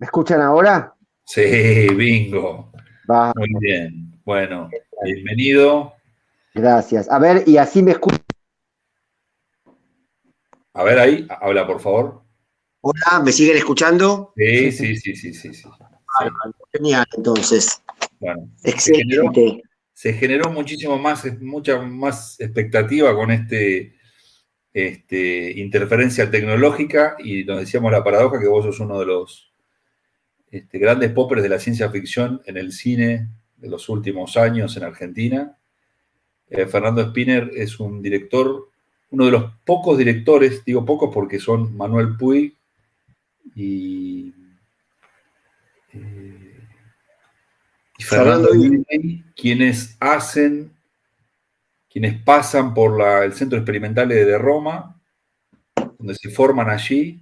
¿Me escuchan ahora? Sí, bingo. Va, Muy bien. Bueno, bienvenido. gracias. A ver, y así me escuchan. A ver ahí, habla por favor. Hola, ¿me siguen escuchando? Sí, sí, sí, sí, sí, sí. Sí. Genial, entonces. Bueno, Excelente. se generó muchísimo más, mucha más expectativa con interferencia tecnológica y nos decíamos la paradoja que vos sos uno de los grandes poppers de la ciencia ficción en el cine de los últimos años en Argentina. Fernando Spinner es un director, uno de los pocos directores, digo pocos porque son Manuel Puig y, y Fernando Disney, quienes pasan por el Centro Experimental de Roma, donde se forman allí.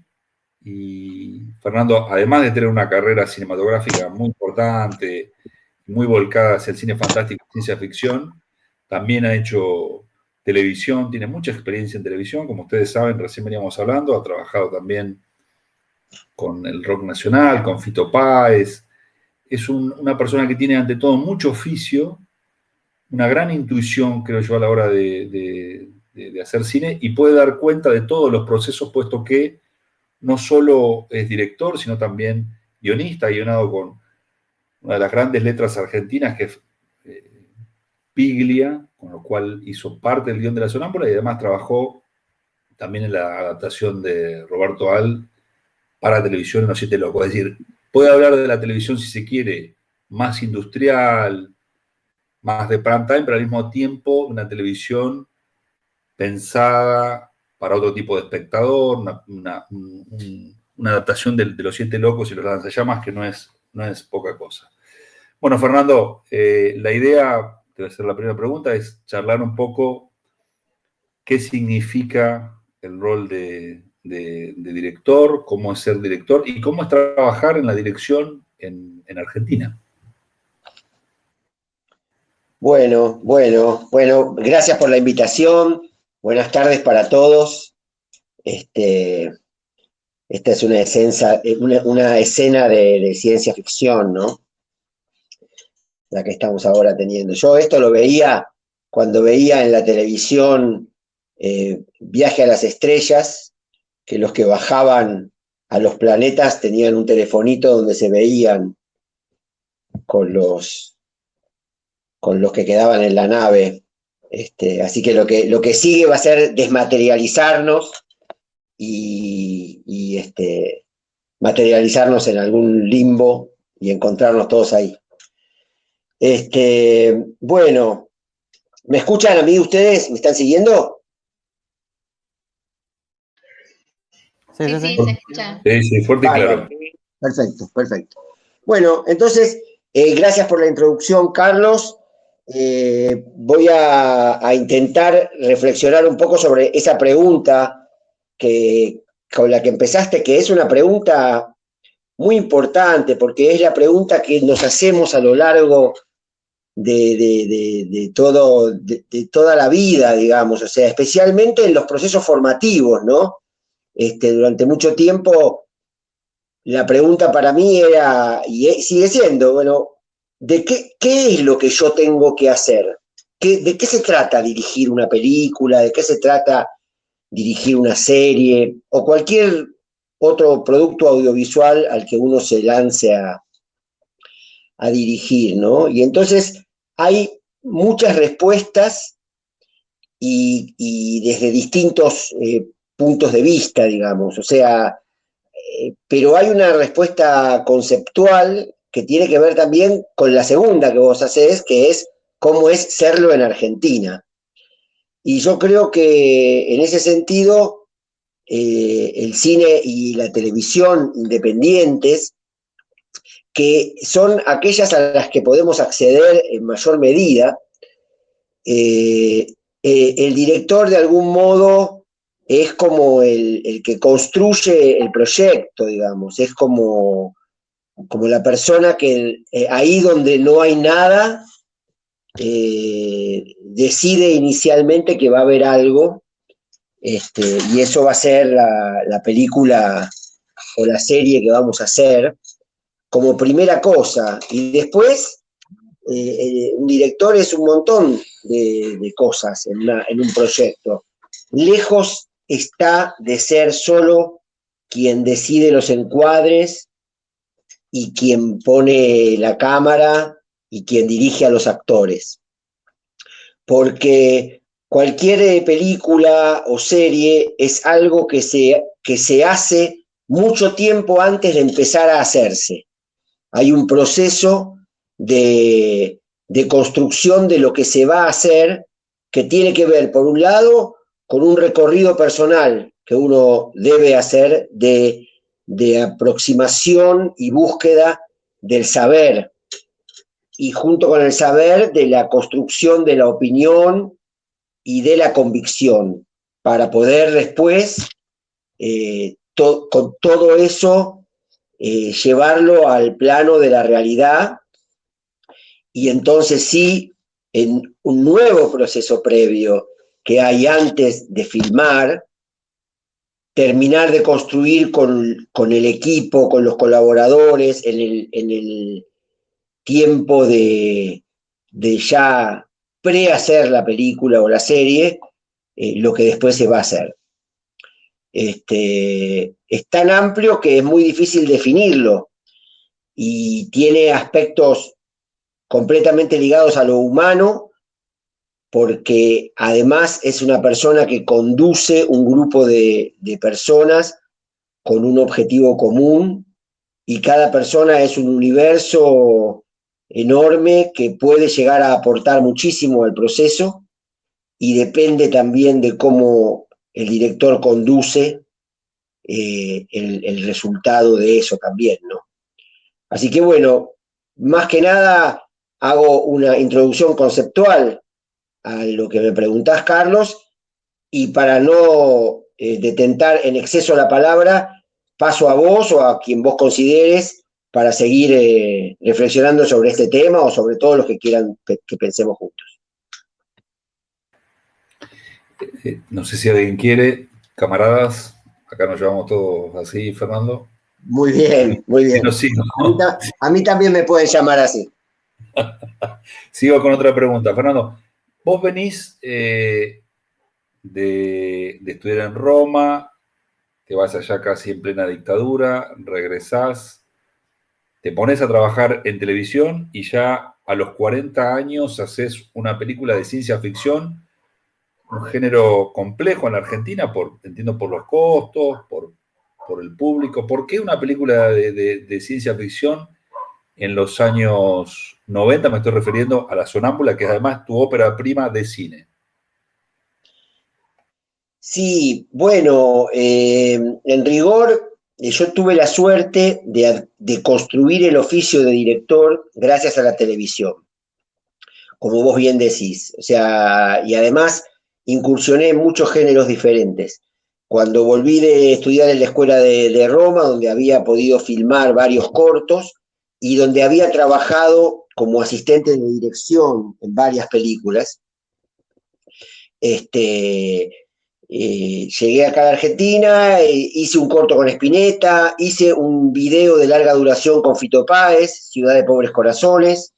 Y Fernando, además de tener una carrera cinematográfica muy importante, muy volcada hacia el cine fantástico y ciencia ficción, también ha hecho televisión, tiene mucha experiencia en televisión, como ustedes saben, recién veníamos hablando, ha trabajado también con el rock nacional, con Fito Páez. Es una persona que tiene ante todo mucho oficio, una gran intuición, creo yo, a la hora de hacer cine y puede dar cuenta de todos los procesos, puesto que no solo es director, sino también guionista, guionado con una de las grandes letras argentinas, que es Piglia, con lo cual hizo parte del guión de La Sonámbula y además trabajó también en la adaptación de Roberto Al para televisión en Los Siete Locos. Es decir, puede hablar de la televisión, si se quiere, más industrial, más de prime time, pero al mismo tiempo una televisión pensada para otro tipo de espectador, una adaptación de Los Siete Locos y los Lanzallamas que no es poca cosa. Bueno, Fernando, la idea, te voy a hacer la primera pregunta, es charlar un poco qué significa el rol de director, cómo es ser director y cómo es trabajar en la dirección en Argentina. Bueno, gracias por la invitación. Buenas tardes para todos. Esta es una escena de ciencia ficción, ¿no? La que estamos ahora teniendo. Yo esto lo veía cuando veía en la televisión Viaje a las Estrellas, que los que bajaban a los planetas tenían un telefonito donde se veían con los que quedaban en la nave. Así que lo que sigue va a ser desmaterializarnos y materializarnos en algún limbo y encontrarnos todos ahí. Bueno, ¿me escuchan a mí ustedes? ¿Me están siguiendo? Sí, se escucha. Sí, fuerte y claro. Perfecto. Bueno, entonces, gracias por la introducción, Carlos. Voy a intentar reflexionar un poco sobre esa pregunta con la que empezaste, que es una pregunta muy importante, porque es la pregunta que nos hacemos a lo largo de toda la vida, digamos, o sea, especialmente en los procesos formativos, ¿no? Durante mucho tiempo la pregunta para mí era, y sigue siendo, bueno, ¿qué es lo que yo tengo que hacer? ¿De qué se trata dirigir una película? ¿De qué se trata dirigir una serie? O cualquier otro producto audiovisual al que uno se lance a dirigir, ¿no? Y entonces hay muchas respuestas y desde distintos puntos de vista, digamos. O sea, pero hay una respuesta conceptual que tiene que ver también con la segunda que vos hacés, que es cómo es serlo en Argentina. Y yo creo que en ese sentido, el cine y la televisión independientes, que son aquellas a las que podemos acceder en mayor medida, el director de algún modo es como el que construye el proyecto, digamos, es como la persona que ahí donde no hay nada, decide inicialmente que va a haber algo, y eso va a ser la película o la serie que vamos a hacer. como primera cosa. Y después, un director es un montón de cosas en un proyecto. Lejos está de ser solo quien decide los encuadres y quien pone la cámara y quien dirige a los actores. Porque cualquier película o serie es algo que se hace mucho tiempo antes de empezar a hacerse. Hay un proceso de construcción de lo que se va a hacer que tiene que ver, por un lado, con un recorrido personal que uno debe hacer de aproximación y búsqueda del saber, y junto con el saber de la construcción de la opinión y de la convicción, para poder después, con todo eso, llevarlo al plano de la realidad, y entonces sí, en un nuevo proceso previo que hay antes de filmar, terminar de construir con el equipo, con los colaboradores, en el tiempo de ya prehacer la película o la serie, lo que después se va a hacer. Es tan amplio que es muy difícil definirlo y tiene aspectos completamente ligados a lo humano, porque además es una persona que conduce un grupo de personas con un objetivo común, y cada persona es un universo enorme que puede llegar a aportar muchísimo al proceso, y depende también de cómo el director conduce el resultado de eso también, ¿no? Así que bueno, más que nada hago una introducción conceptual a lo que me preguntás, Carlos, y para no detentar en exceso la palabra, paso a vos o a quien vos consideres para seguir reflexionando sobre este tema o sobre todo los que quieran que pensemos juntos. No sé si alguien quiere, camaradas, acá nos llevamos todos así, Fernando. Muy bien, muy bien. Sí, ¿no? A mí también me pueden llamar así. Sigo con otra pregunta. Fernando, vos venís de estudiar en Roma, te vas allá casi en plena dictadura, regresás, te pones a trabajar en televisión y ya a los 40 años haces una película de ciencia ficción, un género complejo en la Argentina, entiendo por los costos, por el público. ¿Por qué una película de ciencia ficción en los años 90? Me estoy refiriendo a La Sonámbula, que es además tu ópera prima de cine. Sí, bueno, en rigor, yo tuve la suerte de construir el oficio de director gracias a la televisión, como vos bien decís. O sea, y además incursioné en muchos géneros diferentes. Cuando volví de estudiar en la escuela de Roma, donde había podido filmar varios cortos y donde había trabajado como asistente de dirección en varias películas, llegué acá a la Argentina, hice un corto con Spinetta, hice un video de larga duración con Fito Páez, Ciudad de Pobres Corazones,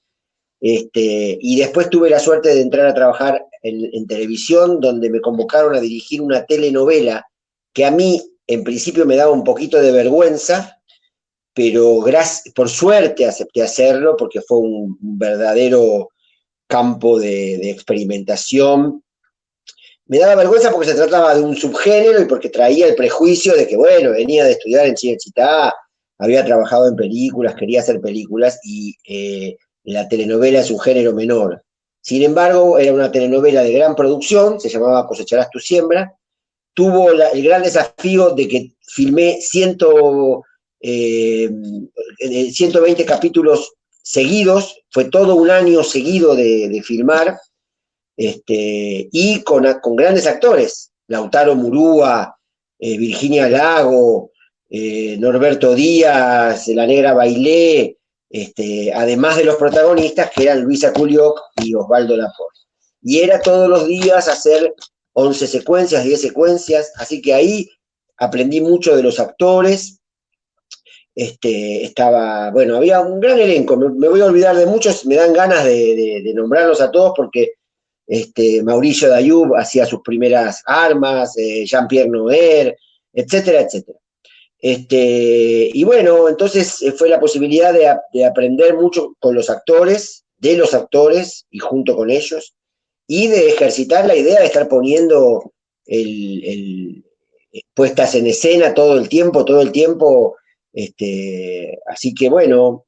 y después tuve la suerte de entrar a trabajar en televisión, donde me convocaron a dirigir una telenovela que a mí en principio me daba un poquito de vergüenza, pero por suerte acepté hacerlo porque fue un verdadero campo de experimentación. Me daba vergüenza porque se trataba de un subgénero y porque traía el prejuicio de que, bueno, venía de estudiar en Cinecittà, había trabajado en películas, quería hacer películas, y la telenovela es un género menor. Sin embargo, era una telenovela de gran producción, se llamaba Cosecharás tu siembra. Tuvo el gran desafío de que filmé 120 capítulos seguidos, fue todo un año seguido de filmar. Y con grandes actores, Lautaro Murúa, Virginia Lago, Norberto Díaz, La Negra Bailé, además de los protagonistas que eran Luisa Culioc y Osvaldo Lafort. Y era todos los días hacer 11 secuencias, 10 secuencias, así que ahí aprendí mucho de los actores, estaba, bueno, había un gran elenco, me voy a olvidar de muchos, me dan ganas de nombrarlos a todos porque Mauricio Dayub hacía sus primeras armas, Jean-Pierre Noer, etcétera, etcétera. Y bueno, entonces fue la posibilidad de aprender mucho con los actores, de los actores y junto con ellos, y de ejercitar la idea de estar poniendo puestas en escena todo el tiempo, así que bueno,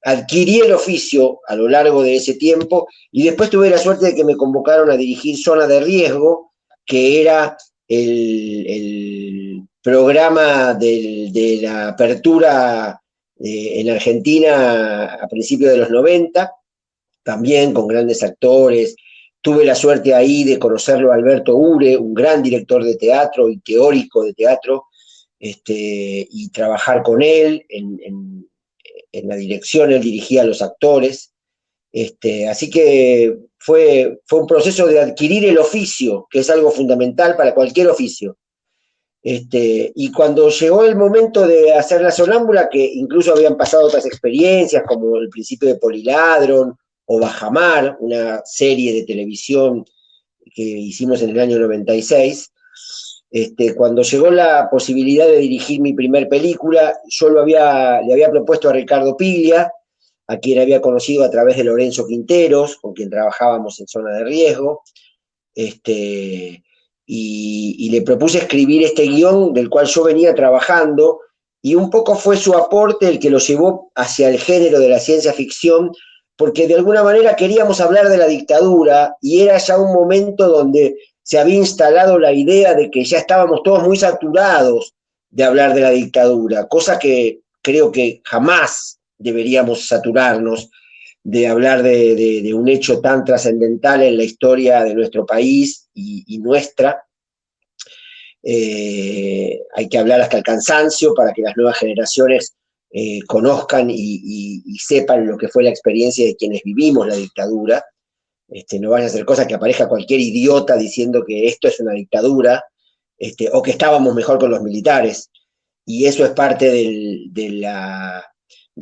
adquirí el oficio a lo largo de ese tiempo y después tuve la suerte de que me convocaron a dirigir Zona de Riesgo, que era el programa de la apertura en Argentina a principios de los 90, también con grandes actores. Tuve la suerte ahí de conocerlo a Alberto Ure, un gran director de teatro y teórico de teatro, y trabajar con él en la dirección. Él dirigía a los actores. Así que fue un proceso de adquirir el oficio, que es algo fundamental para cualquier oficio. Y cuando llegó el momento de hacer La Sonámbula, que incluso habían pasado otras experiencias, como El Principio de Poliladron o Bajamar, una serie de televisión que hicimos en el año 96, cuando llegó la posibilidad de dirigir mi primer película, yo le había propuesto a Ricardo Piglia, a quien había conocido a través de Lorenzo Quinteros, con quien trabajábamos en Zona de Riesgo, y le propuse escribir este guión del cual yo venía trabajando, y un poco fue su aporte el que lo llevó hacia el género de la ciencia ficción, porque de alguna manera queríamos hablar de la dictadura, y era ya un momento donde se había instalado la idea de que ya estábamos todos muy saturados de hablar de la dictadura, cosa que creo que jamás deberíamos saturarnos de hablar de un hecho tan trascendental en la historia de nuestro país y nuestra. Hay que hablar hasta el cansancio para que las nuevas generaciones conozcan y sepan lo que fue la experiencia de quienes vivimos la dictadura. No vayan a hacer cosas que aparezca cualquier idiota diciendo que esto es una dictadura, o que estábamos mejor con los militares. Y eso es parte de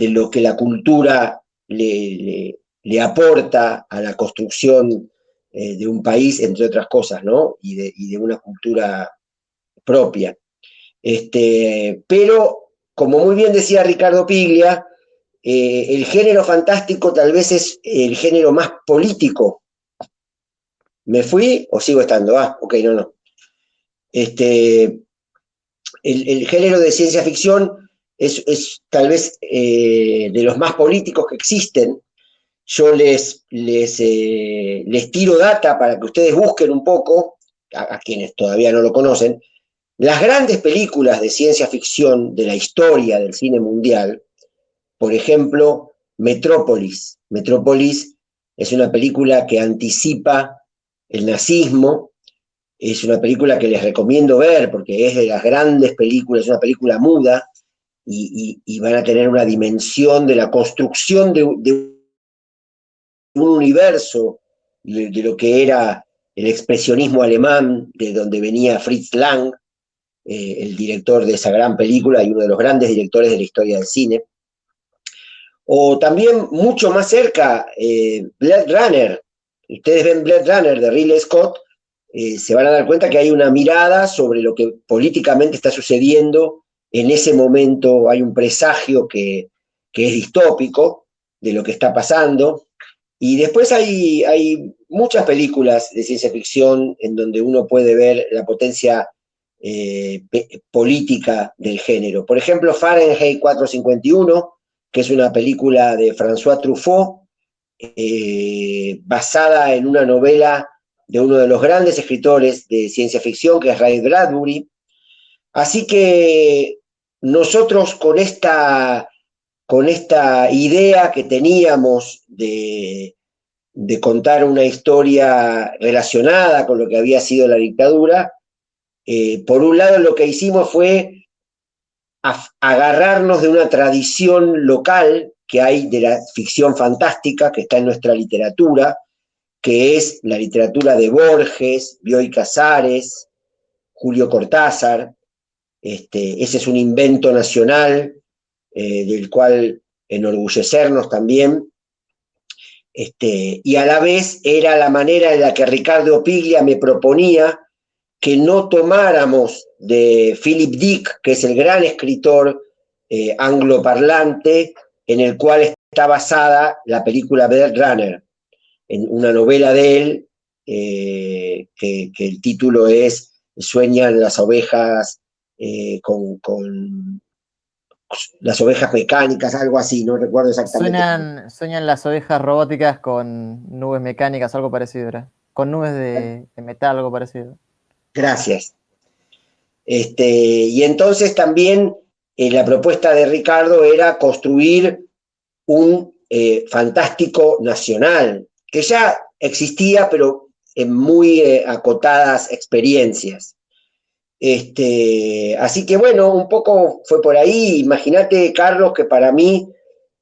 lo que la cultura le aporta a la construcción de un país, entre otras cosas, ¿no? Y de una cultura propia. Pero, como muy bien decía Ricardo Piglia, el género fantástico tal vez es el género más político. ¿Me fui o sigo estando? Ok, no. El género de ciencia ficción es tal vez de los más políticos que existen. Yo les tiro data para que ustedes busquen un poco, a quienes todavía no lo conocen, las grandes películas de ciencia ficción de la historia del cine mundial. Por ejemplo, Metrópolis. Metrópolis es una película que anticipa el nazismo. Es una película que les recomiendo ver porque es de las grandes películas, es una película muda y van a tener una dimensión de la construcción de un universo, de lo que era el expresionismo alemán, de donde venía Fritz Lang, el director de esa gran película y uno de los grandes directores de la historia del cine. O también mucho más cerca, Blade Runner. Ustedes ven Blade Runner de Ridley Scott, se van a dar cuenta que hay una mirada sobre lo que políticamente está sucediendo en ese momento. Hay un presagio que es distópico de lo que está pasando. Y después hay muchas películas de ciencia ficción en donde uno puede ver la potencia política del género. Por ejemplo, Fahrenheit 451, que es una película de François Truffaut, basada en una novela de uno de los grandes escritores de ciencia ficción, que es Ray Bradbury. Así que nosotros con esta idea que teníamos de contar una historia relacionada con lo que había sido la dictadura, por un lado lo que hicimos fue agarrarnos de una tradición local que hay de la ficción fantástica que está en nuestra literatura, que es la literatura de Borges, Bioy Casares, Julio Cortázar, Ese es un invento nacional del cual enorgullecernos también. Y a la vez era la manera en la que Ricardo Piglia me proponía que no tomáramos de Philip Dick, que es el gran escritor angloparlante, en el cual está basada la película Blade Runner, en una novela de él, que el título es Sueñan las ovejas con las ovejas mecánicas, algo así, no recuerdo exactamente. Sueñan las ovejas robóticas con nubes mecánicas, algo parecido era. Con nubes de metal, algo parecido. Gracias. Y entonces también la propuesta de Ricardo era construir un fantástico nacional, que ya existía, pero en muy acotadas experiencias. Así que bueno, un poco fue por ahí. Imagínate, Carlos, que para mí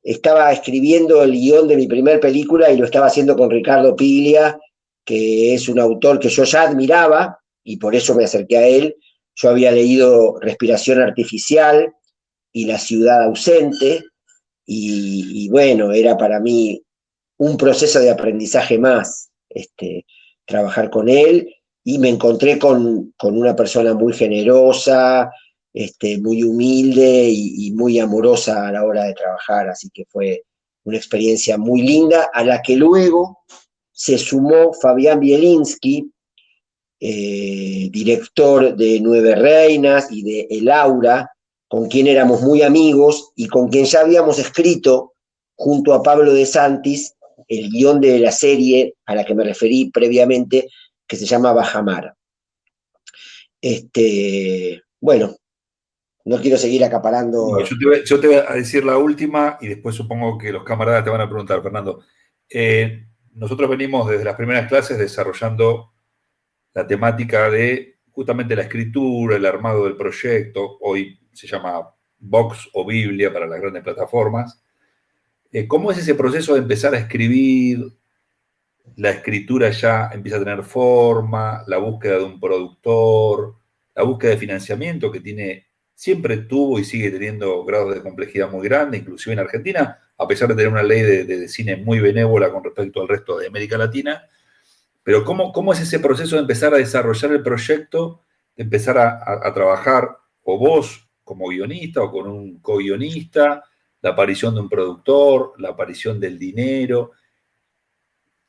estaba escribiendo el guión de mi primer película y lo estaba haciendo con Ricardo Piglia, que es un autor que yo ya admiraba y por eso me acerqué a él. Yo había leído Respiración Artificial y La Ciudad Ausente y bueno, era para mí un proceso de aprendizaje más, trabajar con él, y me encontré con una persona muy generosa, muy humilde y muy amorosa a la hora de trabajar, así que fue una experiencia muy linda, a la que luego se sumó Fabián Bielinski, director de Nueve Reinas y de El Aura, con quien éramos muy amigos y con quien ya habíamos escrito junto a Pablo de Santis el guión de la serie a la que me referí previamente, que se llama Bajamar. Bueno, no quiero seguir acaparando. No, yo te voy a decir la última y después supongo que los camaradas te van a preguntar, Fernando. Nosotros venimos desde las primeras clases desarrollando la temática de justamente la escritura, el armado del proyecto. Hoy se llama Vox o Biblia para las grandes plataformas. ¿Cómo es ese proceso de empezar a escribir? La escritura ya empieza a tener forma, la búsqueda de un productor, la búsqueda de financiamiento que siempre tuvo y sigue teniendo grados de complejidad muy grandes, inclusive en Argentina, a pesar de tener una ley de cine muy benévola con respecto al resto de América Latina. Pero ¿cómo es ese proceso de empezar a desarrollar el proyecto, de empezar a trabajar, o vos como guionista o con un co-guionista, la aparición de un productor, la aparición del dinero?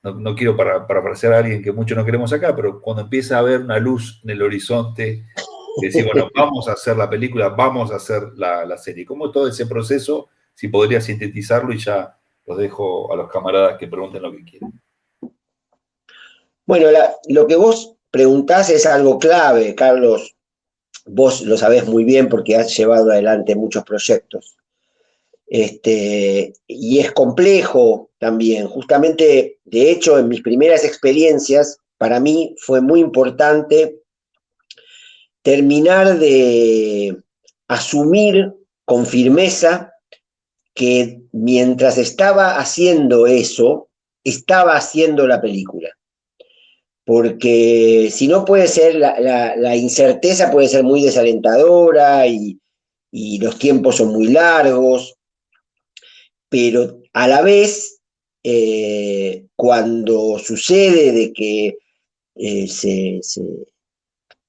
No quiero parafrasear a alguien que mucho no queremos acá, pero cuando empieza a haber una luz en el horizonte, decir, bueno, vamos a hacer la película, vamos a hacer la serie. ¿Cómo todo ese proceso, si podría sintetizarlo, y ya los dejo a los camaradas que pregunten lo que quieran? Bueno, lo que vos preguntás es algo clave, Carlos. Vos lo sabés muy bien porque has llevado adelante muchos proyectos. Y es complejo también. Justamente, de hecho, en mis primeras experiencias, para mí fue muy importante terminar de asumir con firmeza que mientras estaba haciendo eso, estaba haciendo la película. Porque si no puede ser, la incerteza puede ser muy desalentadora y los tiempos son muy largos, pero a la vez, cuando sucede de que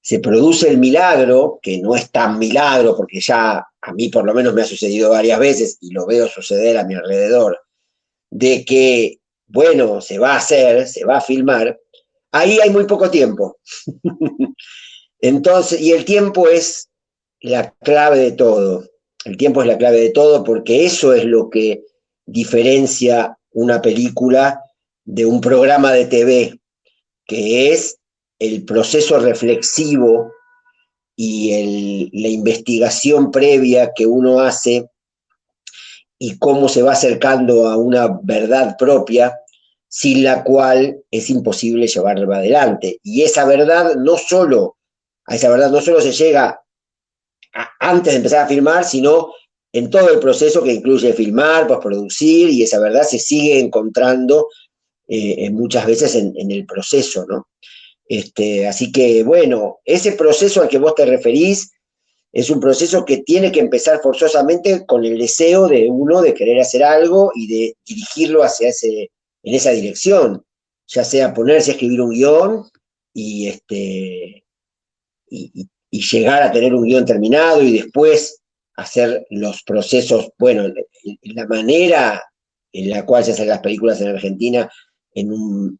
se produce el milagro, que no es tan milagro, porque ya a mí por lo menos me ha sucedido varias veces y lo veo suceder a mi alrededor, de que, bueno, se va a hacer, se va a filmar, ahí hay muy poco tiempo. Entonces, y el tiempo es la clave de todo. El tiempo es la clave de todo porque eso es lo que diferencia una película de un programa de TV, que es el proceso reflexivo y la investigación previa que uno hace y cómo se va acercando a una verdad propia, sin la cual es imposible llevarla adelante. Y a esa verdad no solo se llega antes de empezar a filmar, sino en todo el proceso que incluye filmar, postproducir, y esa verdad se sigue encontrando muchas veces en el proceso, ¿no? Así que, bueno, ese proceso al que vos te referís Es un proceso que tiene que empezar forzosamente con el deseo de uno de querer hacer algo y de dirigirlo en esa dirección, ya sea ponerse a escribir un guión y, y llegar a tener un guión terminado y después hacer los procesos, bueno, la manera en la cual se hacen las películas en Argentina en un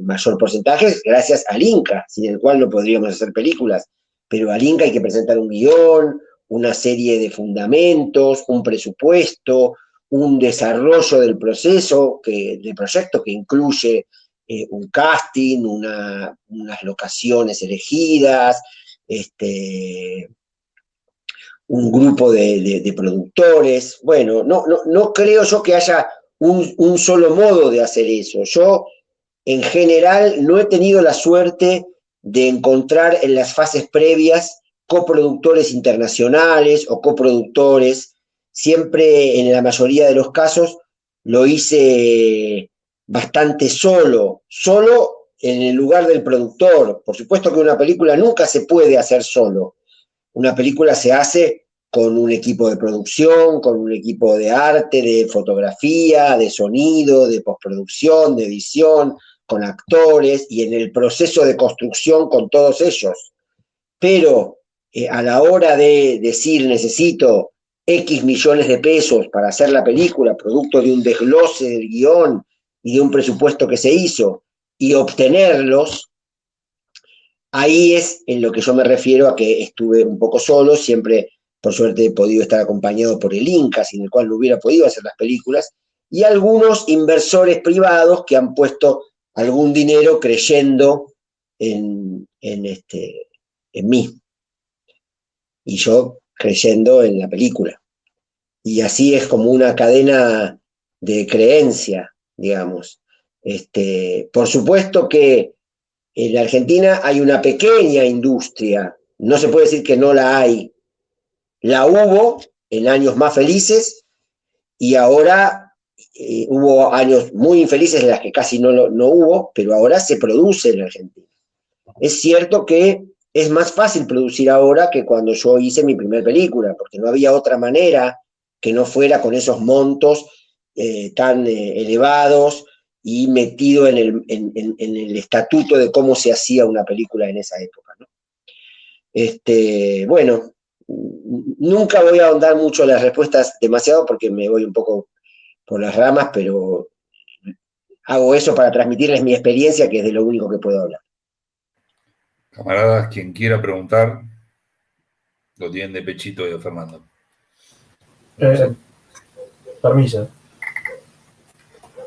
mayor porcentaje es gracias al Inca, sin el cual no podríamos hacer películas, pero al Inca hay que presentar un guión, una serie de fundamentos, un presupuesto, un desarrollo del proceso, del proyecto que incluye un casting, unas locaciones elegidas, un grupo de productores. Bueno, no creo yo que haya un solo modo de hacer eso. Yo, en general, no he tenido la suerte de encontrar en las fases previas coproductores internacionales o coproductores. Siempre, en la mayoría de los casos, lo hice bastante solo en el lugar del productor. Por supuesto que una película nunca se puede hacer solo. Una película se hace con un equipo de producción, con un equipo de arte, de fotografía, de sonido, de postproducción, de edición, con actores y en el proceso de construcción con todos ellos. Pero a la hora de decir necesito X millones de pesos para hacer la película, producto de un desglose del guión y de un presupuesto que se hizo, y obtenerlos, ahí es en lo que yo me refiero a que estuve un poco solo, siempre por suerte he podido estar acompañado por el Inca, sin el cual no hubiera podido hacer las películas, y algunos inversores privados que han puesto algún dinero creyendo en mí, y yo creyendo en la película. Y así es como una cadena de creencia, digamos. Por supuesto que en la Argentina hay una pequeña industria, no se puede decir que no la hay. La hubo en años más felices y ahora hubo años muy infelices en las que casi no hubo, pero ahora se produce en la Argentina. Es cierto que es más fácil producir ahora que cuando yo hice mi primera película, porque no había otra manera que no fuera con esos montos tan elevados y metido en el estatuto de cómo se hacía una película en esa época, ¿no? Bueno, nunca voy a ahondar mucho en las respuestas demasiado porque me voy un poco por las ramas, pero hago eso para transmitirles mi experiencia, que es de lo único que puedo hablar. Camaradas, quien quiera preguntar, lo tienen de pechito de Fernando. Permiso.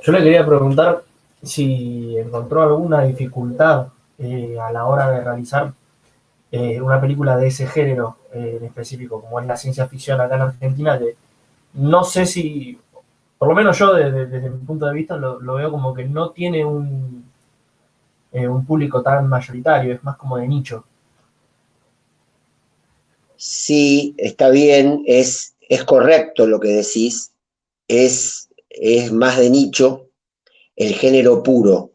Yo le quería preguntar si encontró alguna dificultad a la hora de realizar una película de ese género en específico, como es la ciencia ficción acá en Argentina, que no sé si, por lo menos yo desde mi punto de vista lo veo como que no tiene un público tan mayoritario, es más como de nicho. Sí, está bien, es correcto lo que decís, es más de nicho el género puro.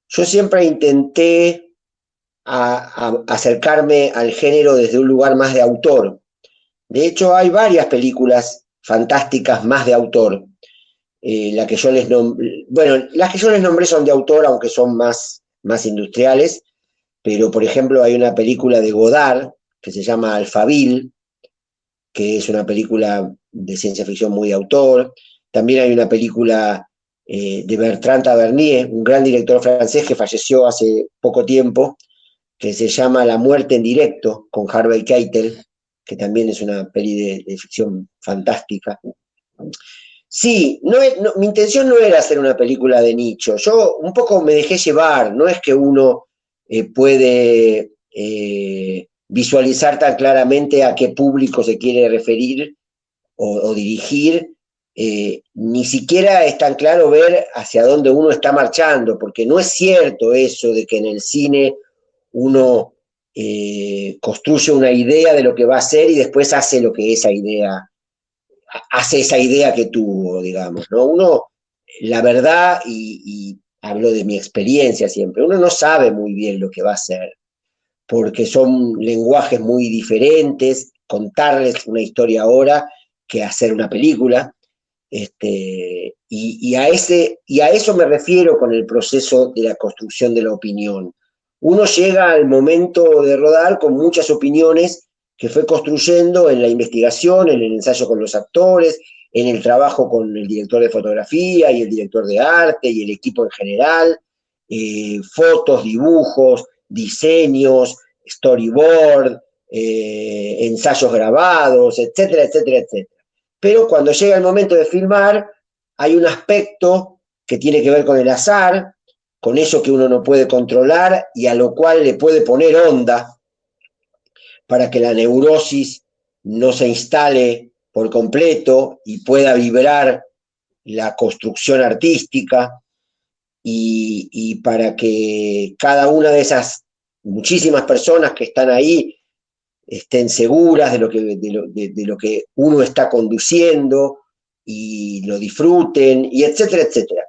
Yo siempre intenté acercarme al género desde un lugar más de autor. De hecho, hay varias películas fantásticas más de autor. Las que yo les nombré son de autor, aunque son más industriales, pero por ejemplo hay una película de Godard que se llama Alphaville, que es una película de ciencia ficción muy de autor. También hay una película de Bertrand Tavernier, un gran director francés que falleció hace poco tiempo, que se llama La muerte en directo, con Harvey Keitel, que también es una peli de ficción fantástica. Sí, mi intención no era hacer una película de nicho, yo un poco me dejé llevar, no es que uno puede visualizar tan claramente a qué público se quiere referir o dirigir, ni siquiera es tan claro ver hacia dónde uno está marchando, porque no es cierto eso de que en el cine uno construye una idea de lo que va a hacer y después hace lo que esa idea que tuvo, digamos, ¿no? Uno, la verdad, y hablo de mi experiencia siempre, uno no sabe muy bien lo que va a hacer, porque son lenguajes muy diferentes, contarles una historia ahora que hacer una película. Y a eso me refiero con el proceso de la construcción de la opinión. Uno llega al momento de rodar con muchas opiniones que fue construyendo en la investigación, en el ensayo con los actores, en el trabajo con el director de fotografía y el director de arte y el equipo en general, fotos, dibujos, diseños, storyboard, ensayos grabados, etcétera, etcétera, etcétera. Pero cuando llega el momento de filmar, hay un aspecto que tiene que ver con el azar, con eso que uno no puede controlar y a lo cual le puede poner onda para que la neurosis no se instale por completo y pueda vibrar la construcción artística y para que cada una de esas muchísimas personas que están ahí estén seguras de lo que uno está conduciendo y lo disfruten, y etcétera, etcétera.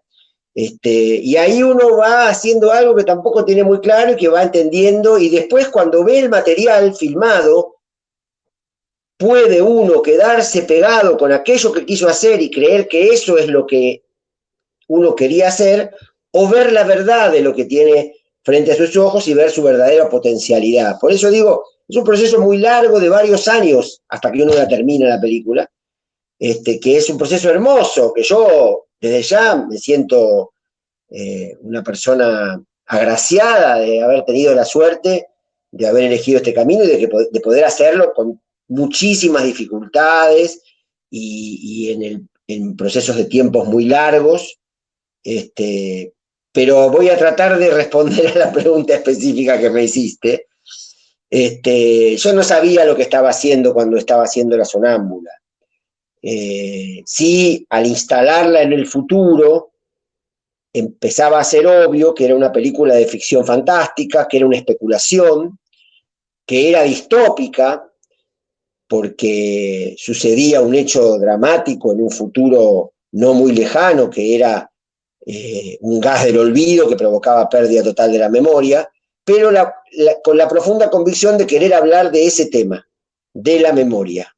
Y ahí uno va haciendo algo que tampoco tiene muy claro y que va entendiendo, y después cuando ve el material filmado, puede uno quedarse pegado con aquello que quiso hacer y creer que eso es lo que uno quería hacer, o ver la verdad de lo que tiene frente a sus ojos y ver su verdadera potencialidad. Por eso digo, es un proceso muy largo de varios años hasta que uno la termina la película, que es un proceso hermoso, que yo desde ya me siento una persona agraciada de haber tenido la suerte de haber elegido este camino y de poder hacerlo con muchísimas dificultades y en procesos de tiempos muy largos. Pero voy a tratar de responder a la pregunta específica que me hiciste. Yo no sabía lo que estaba haciendo cuando estaba haciendo La Sonámbula. Sí, al instalarla en el futuro, empezaba a ser obvio que era una película de ficción fantástica, que era una especulación, que era distópica, porque sucedía un hecho dramático en un futuro no muy lejano, que era un gas del olvido que provocaba pérdida total de la memoria, pero con la profunda convicción de querer hablar de ese tema, de la memoria,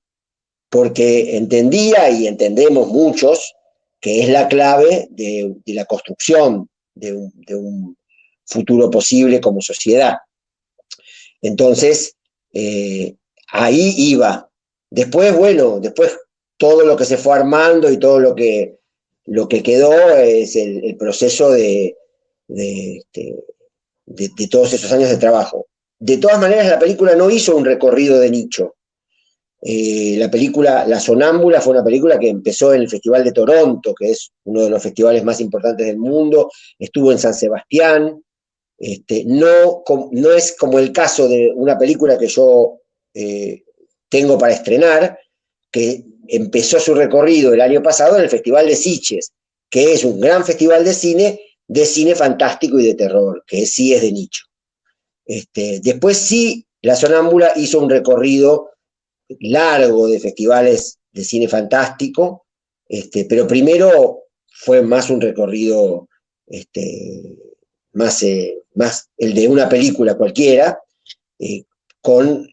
porque entendía y entendemos muchos que es la clave de la construcción de un futuro posible como sociedad. Entonces, ahí iba. Después, bueno, después todo lo que se fue armando y todo lo que quedó es el proceso de todos esos años de trabajo. De todas maneras, la película no hizo un recorrido de nicho. La película La Sonámbula fue una película que empezó en el Festival de Toronto, que es uno de los festivales más importantes del mundo, estuvo en San Sebastián. No es como el caso de una película que yo tengo para estrenar, que empezó su recorrido el año pasado en el Festival de Sitges, que es un gran festival de cine fantástico y de terror, que sí es de nicho. Después sí, La Sonámbula hizo un recorrido largo de festivales de cine fantástico, pero primero fue más un recorrido más el de una película cualquiera, con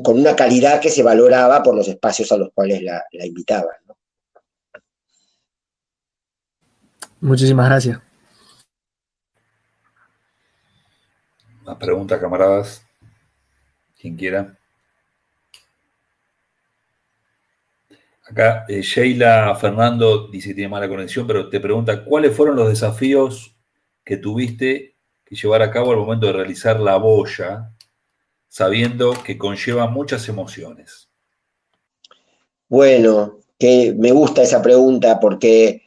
una calidad que se valoraba por los espacios a los cuales la invitaban, ¿no? Muchísimas gracias. Más preguntas, camaradas. Quien quiera. Acá Sheila Fernando dice que tiene mala conexión, pero te pregunta, ¿cuáles fueron los desafíos que tuviste que llevar a cabo al momento de realizar La Boya, sabiendo que conlleva muchas emociones? Bueno, que me gusta esa pregunta porque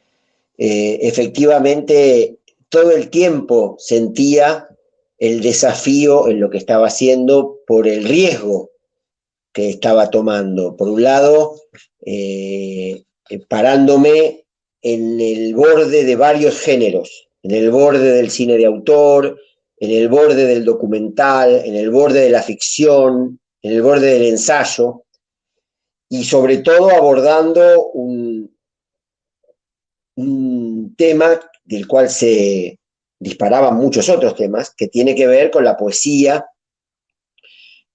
efectivamente todo el tiempo sentía el desafío en lo que estaba haciendo por el riesgo que estaba tomando. Por un lado, parándome en el borde de varios géneros, en el borde del cine de autor, en el borde del documental, en el borde de la ficción, en el borde del ensayo, y sobre todo abordando un tema del cual se disparaban muchos otros temas, que tiene que ver con la poesía,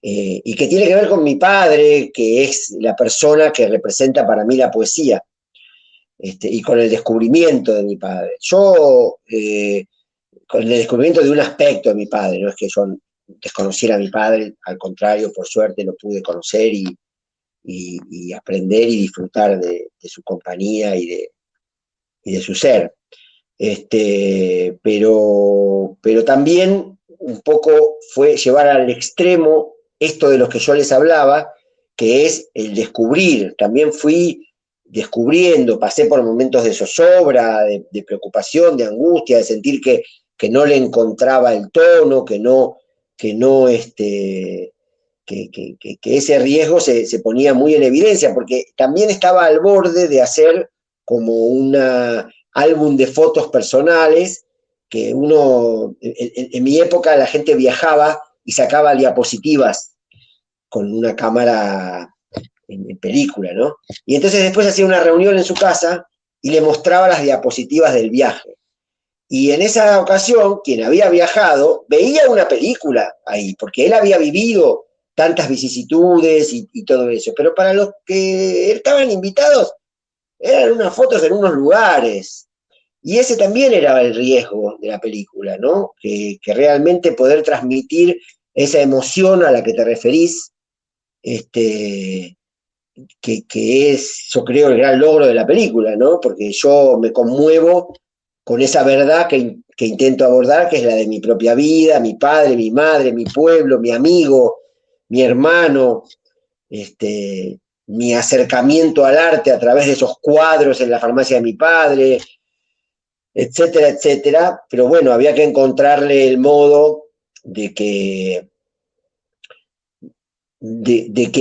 y que tiene que ver con mi padre, que es la persona que representa para mí la poesía, y con el descubrimiento de mi padre. Yo, con el descubrimiento de un aspecto de mi padre, no es que yo desconociera a mi padre, al contrario, por suerte lo pude conocer y aprender y disfrutar de su compañía y de su ser. Pero también un poco fue llevar al extremo esto de los que yo les hablaba, que es el descubrir. También fui descubriendo, pasé por momentos de zozobra, de preocupación, de angustia, de sentir que no le encontraba el tono, que ese riesgo se ponía muy en evidencia, porque también estaba al borde de hacer como un álbum de fotos personales, que en mi época la gente viajaba y sacaba diapositivas con una cámara en película, ¿no? Y entonces después hacía una reunión en su casa y le mostraba las diapositivas del viaje. Y en esa ocasión, quien había viajado veía una película ahí, porque él había vivido tantas vicisitudes y todo eso. Pero para los que estaban invitados, eran unas fotos en unos lugares. Y ese también era el riesgo de la película, ¿no? Que realmente poder transmitir esa emoción a la que te referís, que es, yo creo, el gran logro de la película, ¿no? Porque yo me conmuevo con esa verdad que intento abordar, que es la de mi propia vida, mi padre, mi madre, mi pueblo, mi amigo, mi hermano, mi acercamiento al arte a través de esos cuadros en la farmacia de mi padre, etcétera, etcétera. Pero bueno, había que encontrarle el modo de que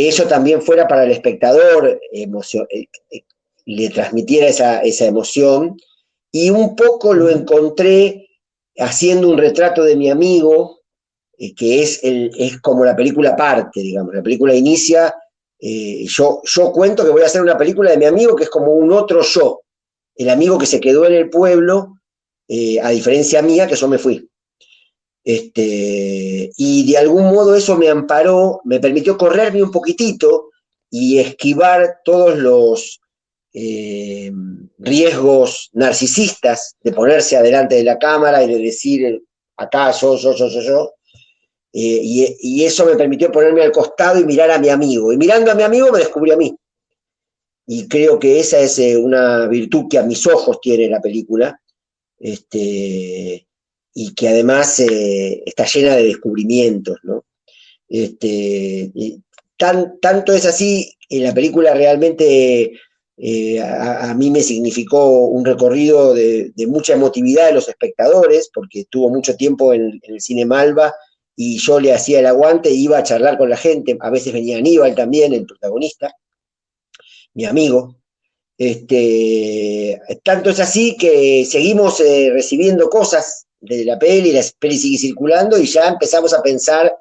eso también fuera para el espectador, le transmitiera esa emoción, y un poco lo encontré haciendo un retrato de mi amigo, que es como la película parte, digamos. La película inicia, yo cuento que voy a hacer una película de mi amigo que es como un otro yo, el amigo que se quedó en el pueblo, a diferencia mía, que yo me fui. Y de algún modo eso me amparó, me permitió correrme un poquitito y esquivar todos los riesgos narcisistas de ponerse adelante de la cámara y de decir acá yo. Y eso me permitió ponerme al costado y mirar a mi amigo. Y mirando a mi amigo me descubrí a mí. Y creo que esa es una virtud que a mis ojos tiene la película. Y que además está llena de descubrimientos, ¿no? Tanto es así, en la película realmente a mí me significó un recorrido de mucha emotividad de los espectadores, porque estuvo mucho tiempo en el Cine Malva y yo le hacía el aguante e iba a charlar con la gente. A veces venía Aníbal también, el protagonista, mi amigo. Tanto es así que seguimos recibiendo cosas de la peli, la peli sigue circulando y ya empezamos a pensar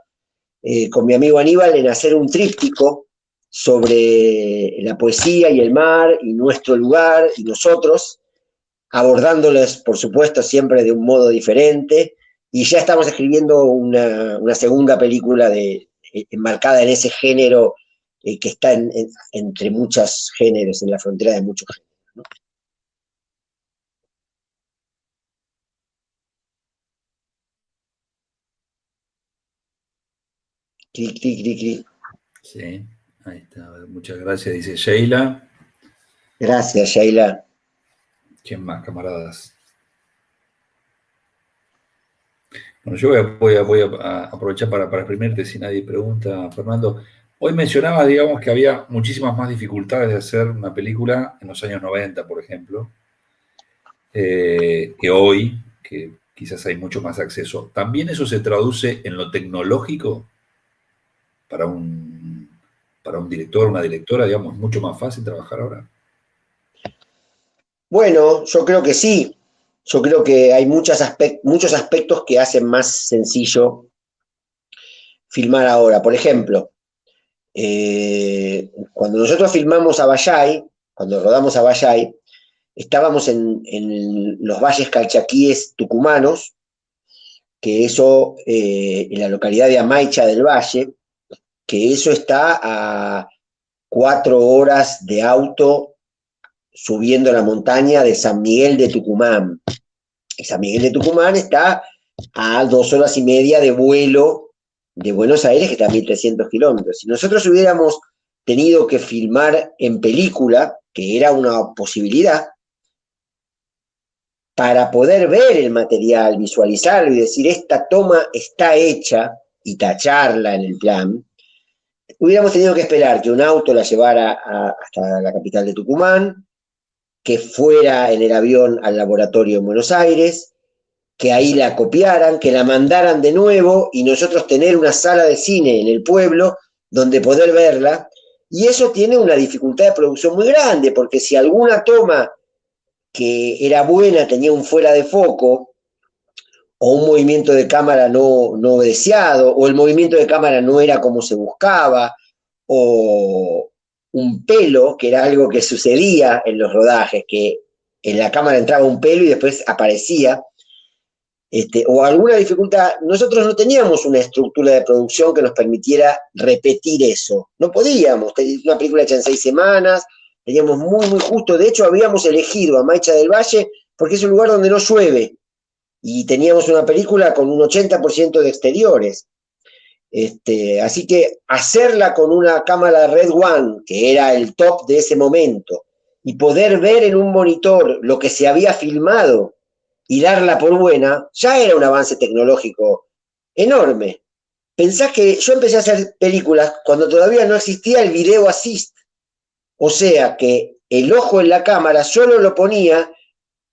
con mi amigo Aníbal en hacer un tríptico sobre la poesía y el mar y nuestro lugar y nosotros, abordándolos, por supuesto, siempre de un modo diferente, y ya estamos escribiendo una segunda película enmarcada en ese género que está entre muchos géneros, en la frontera de muchos géneros, ¿no? Clic, clic, clic, clic. Sí, ahí está. Muchas gracias, dice Sheila. Gracias, Sheila. ¿Quién más, camaradas? Bueno, yo voy a aprovechar para exprimirte si nadie pregunta, Fernando. Hoy mencionabas, digamos, que había muchísimas más dificultades de hacer una película en los años 90, por ejemplo, que hoy, que quizás hay mucho más acceso. ¿También eso se traduce en lo tecnológico? Para un director, una directora, digamos, es mucho más fácil trabajar ahora. Bueno, yo creo que sí. Yo creo que hay muchos aspectos que hacen más sencillo filmar ahora. Por ejemplo, cuando nosotros filmamos a Vallay, cuando rodamos a Vallay, estábamos en los valles calchaquíes tucumanos, que eso, en la localidad de Amaicha del Valle, que eso está a 4 horas de auto subiendo la montaña de San Miguel de Tucumán. Y San Miguel de Tucumán está a 2 horas y media de vuelo de Buenos Aires, que está a 1.300 kilómetros. Si nosotros hubiéramos tenido que filmar en película, que era una posibilidad, para poder ver el material, visualizarlo y decir, esta toma está hecha, y tacharla en el plan, hubiéramos tenido que esperar que un auto la llevara hasta la capital de Tucumán, que fuera en el avión al laboratorio en Buenos Aires, que ahí la copiaran, que la mandaran de nuevo y nosotros tener una sala de cine en el pueblo donde poder verla. Y eso tiene una dificultad de producción muy grande, porque si alguna toma que era buena tenía un fuera de foco, o un movimiento de cámara no deseado, o el movimiento de cámara no era como se buscaba, o un pelo, que era algo que sucedía en los rodajes, que en la cámara entraba un pelo y después aparecía, o alguna dificultad, nosotros no teníamos una estructura de producción que nos permitiera repetir eso. No podíamos, una película hecha en 6 semanas, teníamos muy justo, de hecho habíamos elegido a Maicha del Valle porque es un lugar donde no llueve, y teníamos una película con un 80% de exteriores. Así que hacerla con una cámara Red One, que era el top de ese momento, y poder ver en un monitor lo que se había filmado y darla por buena, ya era un avance tecnológico enorme. Pensá que yo empecé a hacer películas cuando todavía no existía el video assist, o sea que el ojo en la cámara solo lo ponía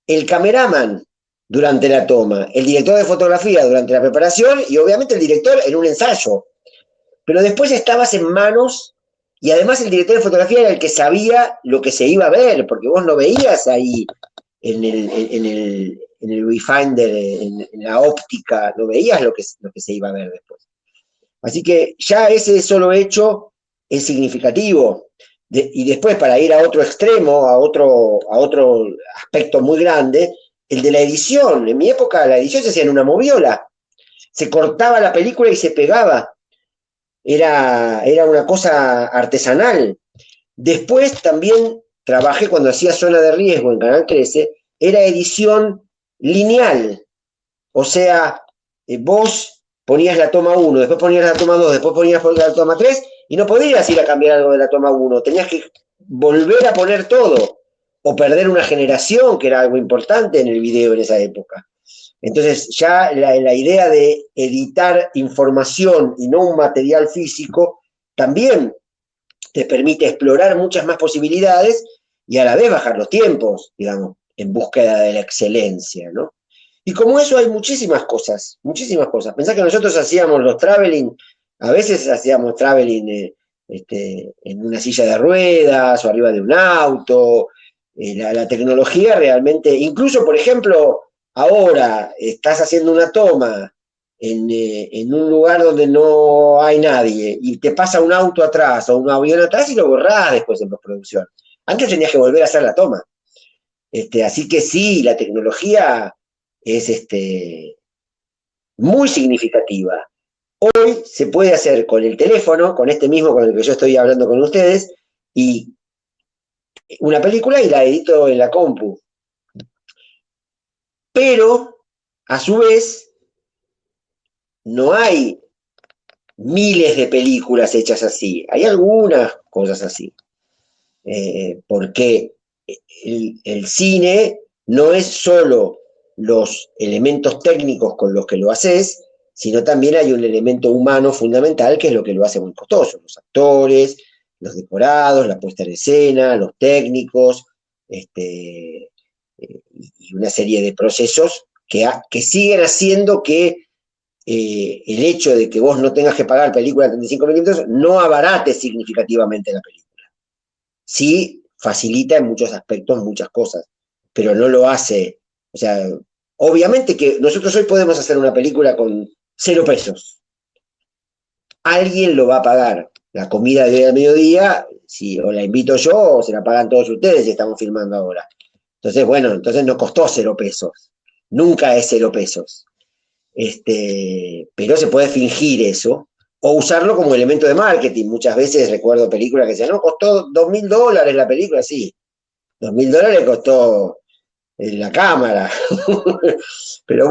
el cameraman durante la toma, el director de fotografía durante la preparación y obviamente el director en un ensayo. Pero después estabas en manos y además el director de fotografía era el que sabía lo que se iba a ver, porque vos no veías ahí en el viewfinder, en la óptica, no veías lo que se iba a ver después. Así que ya ese solo hecho es significativo. Y después, para ir a otro extremo, a otro aspecto muy grande, el de la edición. En mi época la edición se hacía en una moviola. Se cortaba la película y se pegaba. Era una cosa artesanal. Después también trabajé cuando hacía Zona de Riesgo en Canal 13, era edición lineal. O sea, vos ponías la toma 1, después ponías la toma 2, después ponías la toma 3, y no podías ir a cambiar algo de la toma 1, tenías que volver a poner todo, o perder una generación, que era algo importante en el video en esa época. Entonces ya la idea de editar información y no un material físico, también te permite explorar muchas más posibilidades y a la vez bajar los tiempos, digamos, en búsqueda de la excelencia, ¿no? Y como eso hay muchísimas cosas, muchísimas cosas. Pensá que nosotros hacíamos los traveling, a veces hacíamos traveling en una silla de ruedas o arriba de un auto. La tecnología realmente, incluso por ejemplo, ahora estás haciendo una toma en un lugar donde no hay nadie y te pasa un auto atrás o un avión atrás y lo borrás después en postproducción. Antes tenías que volver a hacer la toma. Así que sí, la tecnología es muy significativa. Hoy se puede hacer con el teléfono, con este mismo con el que yo estoy hablando con ustedes, y una película y la edito en la compu. Pero, a su vez, no hay miles de películas hechas así. Hay algunas cosas así. Porque el cine no es solo los elementos técnicos con los que lo haces, sino también hay un elemento humano fundamental que es lo que lo hace muy costoso. Los actores, los decorados, la puesta en escena, los técnicos, y una serie de procesos que siguen haciendo que el hecho de que vos no tengas que pagar película de 35 milímetros no abarate significativamente la película. Sí facilita en muchos aspectos muchas cosas, pero no lo hace. O sea, obviamente que nosotros hoy podemos hacer una película con 0 pesos. Alguien lo va a pagar. La comida de hoy al mediodía, si o la invito yo o se la pagan todos ustedes si estamos filmando ahora. Entonces, bueno, entonces no costó 0 pesos. Nunca es 0 pesos. pero se puede fingir eso, o usarlo como elemento de marketing. Muchas veces recuerdo películas que decían, no, costó $2.000 la película, sí, $2.000 costó la cámara. Pero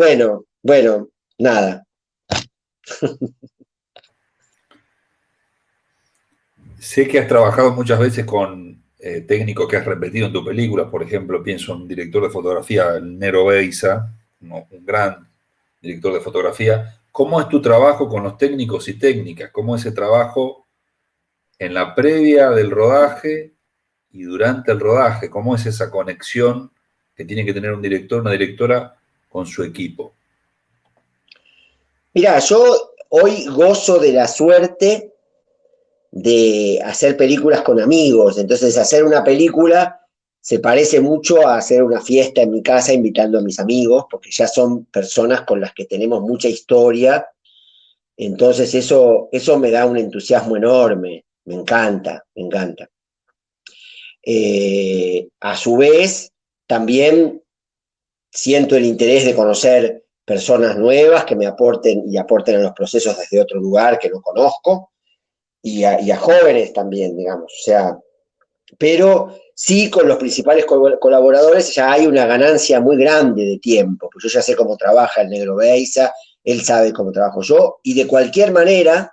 bueno, nada. Sé que has trabajado muchas veces con técnicos que has repetido en tu película, por ejemplo, pienso en un director de fotografía, el Nero Beiza, un gran director de fotografía. ¿Cómo es tu trabajo con los técnicos y técnicas? ¿Cómo es ese trabajo en la previa del rodaje y durante el rodaje? ¿Cómo es esa conexión que tiene que tener un director, una directora con su equipo? Mirá, yo hoy gozo de la suerte de hacer películas con amigos. Entonces, hacer una película se parece mucho a hacer una fiesta en mi casa invitando a mis amigos, porque ya son personas con las que tenemos mucha historia. Entonces, eso me da un entusiasmo enorme. Me encanta, me encanta. A su vez, también siento el interés de conocer personas nuevas que me aporten y aporten a los procesos desde otro lugar que no conozco, y a jóvenes también, digamos. O sea, pero sí, con los principales colaboradores ya hay una ganancia muy grande de tiempo, pues yo ya sé cómo trabaja el Negro Beiza, él sabe cómo trabajo yo, y de cualquier manera,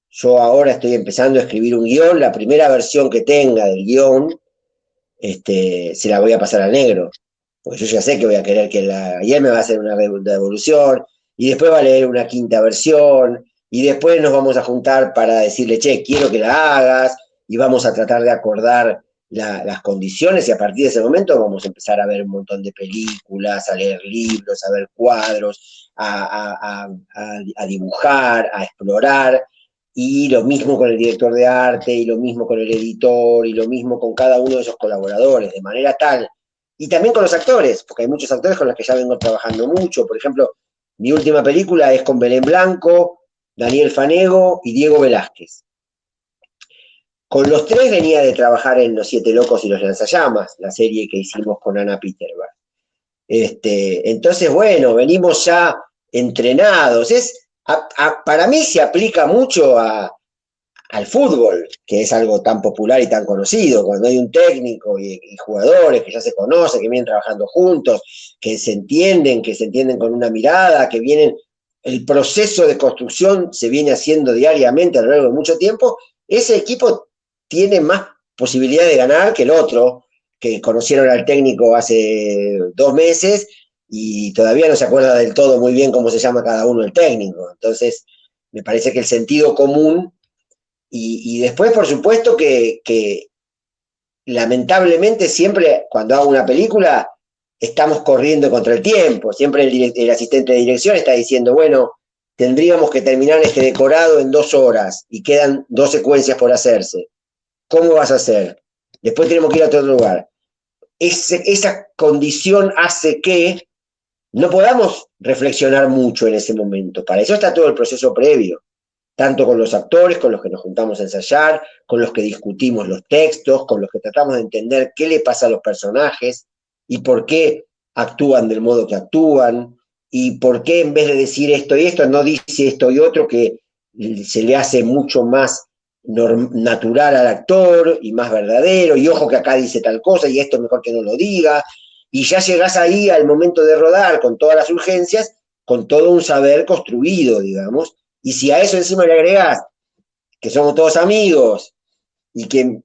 yo ahora estoy empezando a escribir un guión, la primera versión que tenga del guión, se la voy a pasar al Negro, porque yo ya sé que voy a querer que y él me va a hacer una devolución, y después va a leer una quinta versión, y después nos vamos a juntar para decirle, che, quiero que la hagas, y vamos a tratar de acordar las condiciones, y a partir de ese momento vamos a empezar a ver un montón de películas, a leer libros, a ver cuadros, a dibujar, a explorar, y lo mismo con el director de arte, y lo mismo con el editor, y lo mismo con cada uno de esos colaboradores, de manera tal, y también con los actores, porque hay muchos actores con los que ya vengo trabajando mucho. Por ejemplo, mi última película es con Belén Blanco, Daniel Fanego y Diego Velázquez. Con los tres venía de trabajar en Los Siete Locos y los Lanzallamas, la serie que hicimos con Ana Peterberg. Entonces, bueno, venimos ya entrenados. Para mí se aplica mucho al fútbol, que es algo tan popular y tan conocido, cuando hay un técnico y jugadores que ya se conocen, que vienen trabajando juntos, que se entienden con una mirada, que vienen, el proceso de construcción se viene haciendo diariamente a lo largo de mucho tiempo, ese equipo tiene más posibilidad de ganar que el otro, que conocieron al técnico hace 2 meses y todavía no se acuerda del todo muy bien cómo se llama cada uno el técnico. Entonces, me parece que el sentido común. Y después, por supuesto, que lamentablemente siempre cuando hago una película estamos corriendo contra el tiempo. Siempre el asistente de dirección está diciendo, bueno, tendríamos que terminar este decorado en 2 horas y quedan 2 secuencias por hacerse. ¿Cómo vas a hacer? Después tenemos que ir a otro lugar. Esa condición hace que no podamos reflexionar mucho en ese momento. Para eso está todo el proceso previo, tanto con los actores, con los que nos juntamos a ensayar, con los que discutimos los textos, con los que tratamos de entender qué le pasa a los personajes y por qué actúan del modo que actúan, y por qué en vez de decir esto y esto, no dice esto y otro, que se le hace mucho más natural al actor y más verdadero, y ojo que acá dice tal cosa y esto mejor que no lo diga, y ya llegás ahí al momento de rodar con todas las urgencias, con todo un saber construido, digamos. Y si a eso encima le agregás que somos todos amigos y que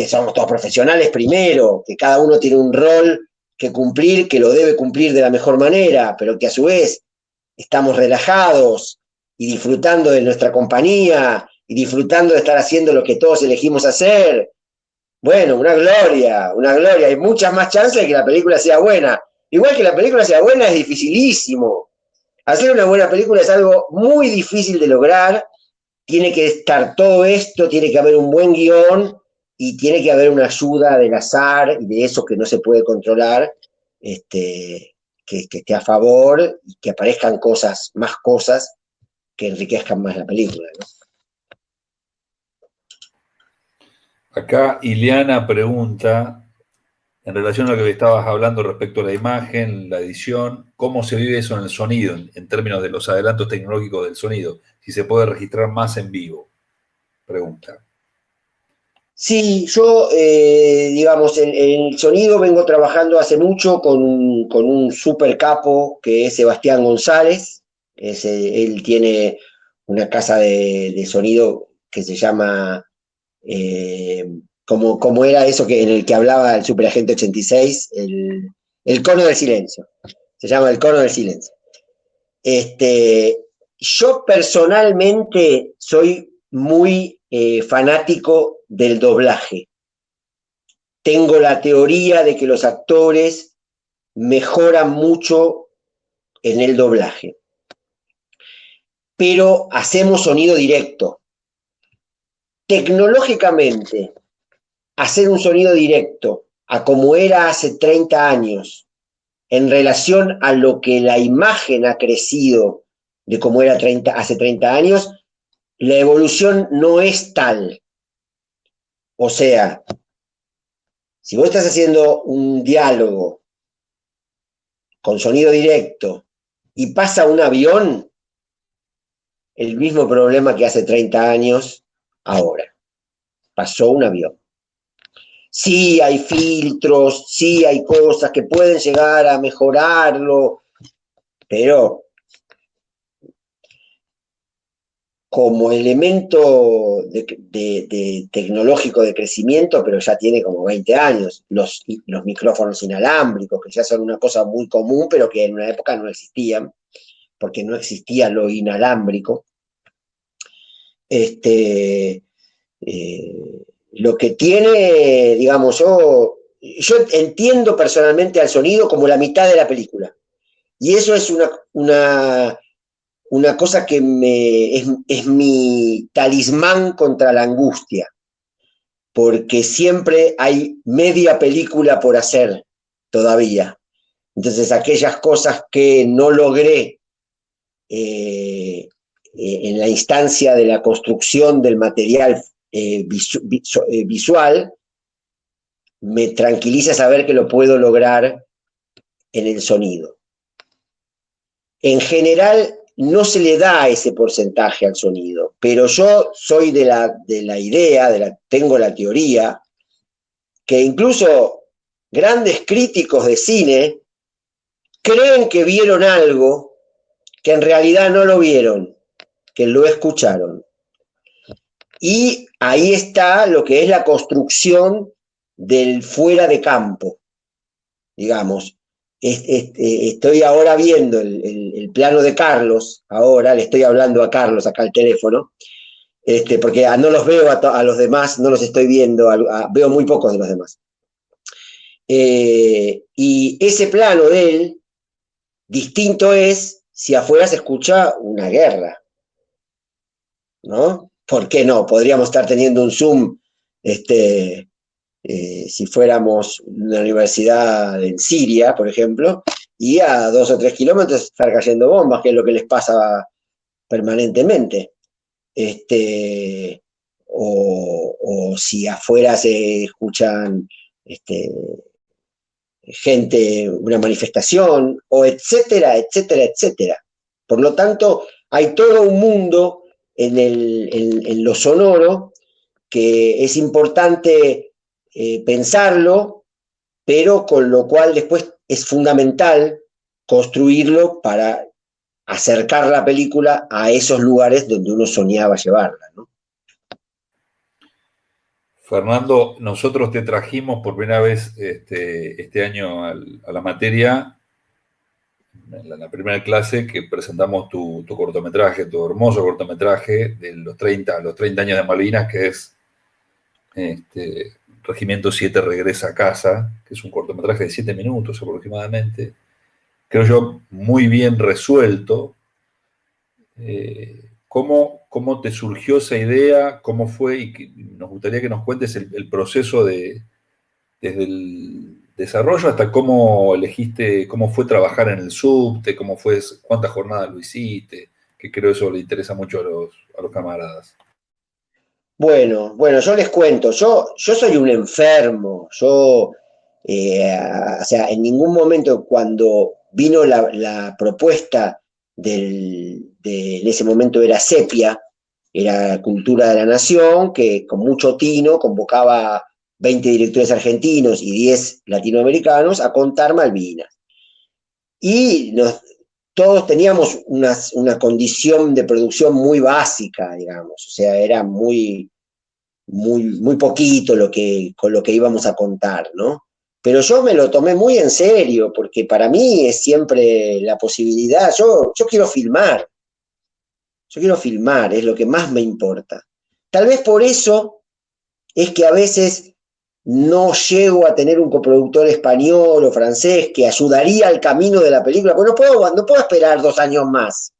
somos todos profesionales primero, que cada uno tiene un rol que cumplir, que lo debe cumplir de la mejor manera, pero que a su vez estamos relajados y disfrutando de nuestra compañía y disfrutando de estar haciendo lo que todos elegimos hacer. Bueno, una gloria. Hay muchas más chances de que la película sea buena. Igual que la película sea buena es dificilísimo. Hacer una buena película es algo muy difícil de lograr, tiene que estar todo esto, tiene que haber un buen guión y tiene que haber una ayuda del azar y de eso que no se puede controlar, que esté a favor y que aparezcan más cosas que enriquezcan más la película, ¿no? Acá Ileana pregunta, En relación a lo que estabas hablando respecto a la imagen, la edición, ¿cómo se vive eso en el sonido, en términos de los adelantos tecnológicos del sonido? Si se puede registrar más en vivo, pregunta. Sí, yo, digamos, en el sonido vengo trabajando hace mucho con un super capo que es Sebastián González. Él tiene una casa de sonido que se llama, como era eso en el que hablaba el Superagente 86, el Cono del Silencio. Se llama el Cono del Silencio. Yo personalmente soy muy fanático del doblaje. Tengo la teoría de que los actores mejoran mucho en el doblaje. Pero hacemos sonido directo. Tecnológicamente, hacer un sonido directo a como era hace 30 años, en relación a lo que la imagen ha crecido de como era hace 30 años, la evolución no es tal. O sea, si vos estás haciendo un diálogo con sonido directo y pasa un avión, el mismo problema que hace 30 años ahora. Pasó un avión. Sí hay filtros, sí hay cosas que pueden llegar a mejorarlo, pero como elemento tecnológico de crecimiento, pero ya tiene como 20 años, los micrófonos inalámbricos, que ya son una cosa muy común, pero que en una época no existían, porque no existía lo inalámbrico. Lo que tiene, digamos, yo entiendo personalmente al sonido como la mitad de la película. Y eso es una cosa que es mi talismán contra la angustia, porque siempre hay media película por hacer todavía. Entonces, aquellas cosas que no logré en la instancia de la construcción del material visual, me tranquiliza saber que lo puedo lograr en el sonido. En general, no se le da ese porcentaje al sonido, pero yo soy de la idea, tengo la teoría, que incluso grandes críticos de cine creen que vieron algo que en realidad no lo vieron, que lo escucharon. Y ahí está lo que es la construcción del fuera de campo, digamos. Estoy ahora viendo el plano de Carlos, ahora le estoy hablando a Carlos acá al teléfono, porque no los veo a los demás, no los estoy viendo, veo muy pocos de los demás. Y ese plano de él, distinto es si afuera se escucha una guerra, ¿no? ¿Por qué no? Podríamos estar teniendo un Zoom, si fuéramos una universidad en Siria, por ejemplo, y a 2 o 3 kilómetros estar cayendo bombas, que es lo que les pasa permanentemente. O si afuera se escuchan gente, una manifestación, o etcétera, etcétera, etcétera. Por lo tanto, hay todo un mundo en lo sonoro que es importante pensarlo, pero con lo cual después es fundamental construirlo para acercar la película a esos lugares donde uno soñaba llevarla, ¿no? Fernando, nosotros te trajimos por primera vez este año a la materia, en la primera clase, que presentamos tu cortometraje, tu hermoso cortometraje de los 30 años de Malvinas, que es Regimiento 7 regresa a casa, que es un cortometraje de 7 minutos aproximadamente, creo yo muy bien resuelto. ¿Cómo te surgió esa idea? ¿Cómo fue? Y nos gustaría que nos cuentes el proceso desde el desarrollo hasta cómo elegiste, cómo fue trabajar en el subte, cuántas jornadas lo hiciste, que creo eso le interesa mucho a los camaradas. Bueno, yo les cuento, yo soy un enfermo, yo O sea, en ningún momento cuando vino la propuesta en ese momento era Sepia, era Cultura de la Nación, que con mucho tino convocaba 20 directores argentinos y 10 latinoamericanos a contar Malvinas. Y todos teníamos una condición de producción muy básica, digamos, o sea, era muy poquito con lo que íbamos a contar, ¿no? Pero yo me lo tomé muy en serio, porque para mí es siempre la posibilidad, yo quiero filmar, es lo que más me importa. Tal vez por eso es que a veces no llego a tener un coproductor español o francés que ayudaría al camino de la película, porque no puedo esperar 2 años más.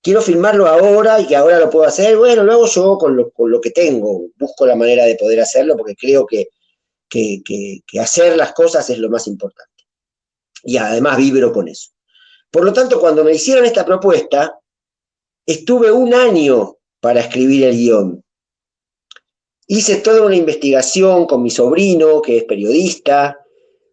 Quiero filmarlo ahora y que ahora lo puedo hacer. Bueno, lo hago yo con lo que tengo. Busco la manera de poder hacerlo porque creo que hacer las cosas es lo más importante. Y además vibro con eso. Por lo tanto, cuando me hicieron esta propuesta, estuve 1 año para escribir el guión. Hice toda una investigación con mi sobrino, que es periodista.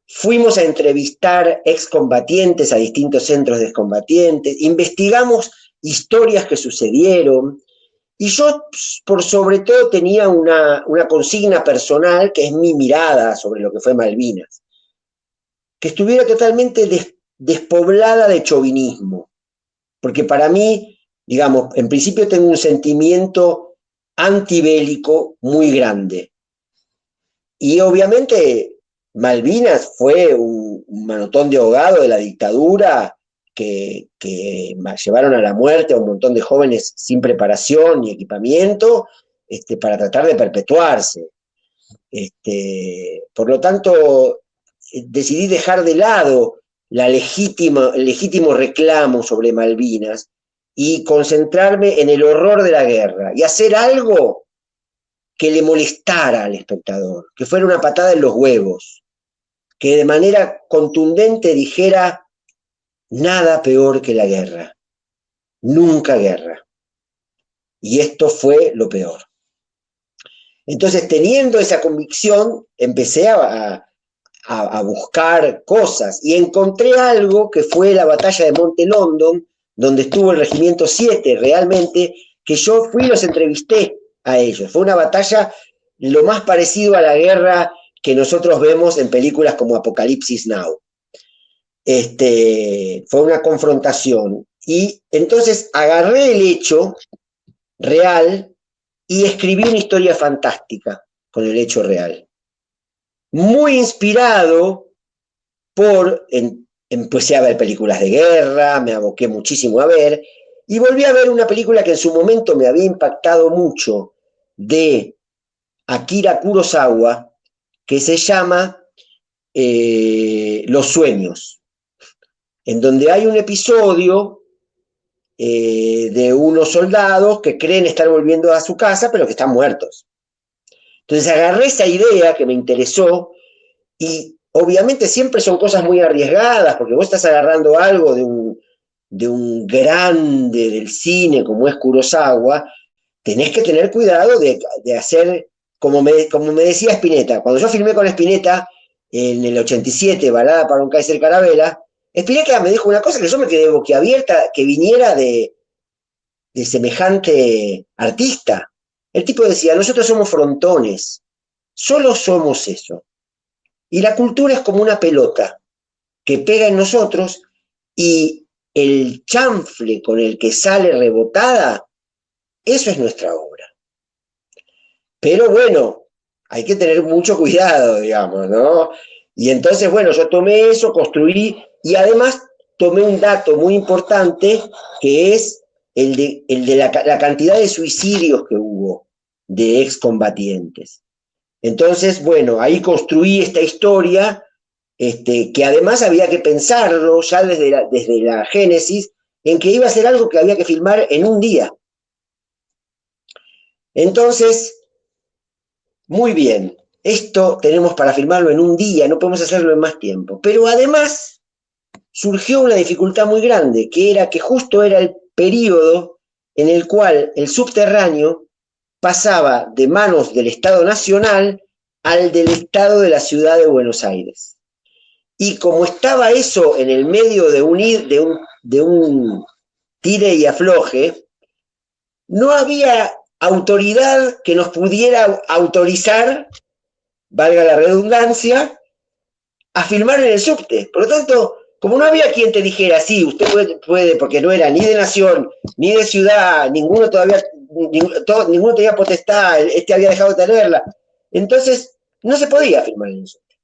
Fuimos a entrevistar excombatientes a distintos centros de excombatientes. Investigamos historias que sucedieron. Y yo, por sobre todo, tenía una consigna personal, que es mi mirada sobre lo que fue Malvinas. Que estuviera totalmente despoblada de chauvinismo. Porque para mí, digamos, en principio tengo un sentimiento antibélico muy grande. Y obviamente Malvinas fue un manotón de ahogado de la dictadura que llevaron a la muerte a un montón de jóvenes sin preparación ni equipamiento para tratar de perpetuarse. Por lo tanto, decidí dejar de lado el legítimo reclamo sobre Malvinas y concentrarme en el horror de la guerra y hacer algo que le molestara al espectador, que fuera una patada en los huevos, que de manera contundente dijera: nada peor que la guerra, nunca guerra. Y esto fue lo peor. Entonces, teniendo esa convicción, empecé a buscar cosas y encontré algo que fue la batalla de Monte London, donde estuvo el Regimiento 7 realmente, que yo fui y los entrevisté a ellos. Fue una batalla lo más parecido a la guerra que nosotros vemos en películas como Apocalipsis Now. Fue una confrontación. Y entonces agarré el hecho real y escribí una historia fantástica con el hecho real. Muy inspirado empecé a ver películas de guerra, me aboqué muchísimo a ver, y volví a ver una película que en su momento me había impactado mucho, de Akira Kurosawa, que se llama Los Sueños, en donde hay un episodio de unos soldados que creen estar volviendo a su casa, pero que están muertos. Entonces agarré esa idea que me interesó, y obviamente siempre son cosas muy arriesgadas, porque vos estás agarrando algo de un grande del cine como es Kurosawa. Tenés que tener cuidado de hacer, como me decía Spinetta, cuando yo filmé con Spinetta en el 87, Balada para un Kaiser Carabela, Spinetta me dijo una cosa que yo me quedé boquiabierta, que viniera de semejante artista. El tipo decía: nosotros somos frontones, solo somos eso. Y la cultura es como una pelota que pega en nosotros, y el chanfle con el que sale rebotada, eso es nuestra obra. Pero bueno, hay que tener mucho cuidado, digamos, ¿no? Y entonces, bueno, yo tomé eso, construí, y además tomé un dato muy importante, que es el de la cantidad de suicidios que hubo de excombatientes. Entonces, bueno, ahí construí esta historia, que además había que pensarlo ya desde la génesis, en que iba a ser algo que había que filmar en un día. Entonces, muy bien, esto tenemos para filmarlo en un día, no podemos hacerlo en más tiempo. Pero además surgió una dificultad muy grande, que era que justo era el periodo en el cual el subterráneo pasaba de manos del Estado Nacional al del Estado de la Ciudad de Buenos Aires. y como estaba eso en el medio de un tire y afloje, no había autoridad que nos pudiera autorizar, valga la redundancia, a filmar en el subte. Por lo tanto, como no había quien te dijera, sí, usted puede, porque no era ni de nación, ni de ciudad, ninguno tenía potestad, este había dejado de tenerla, entonces no se podía filmar en el subte.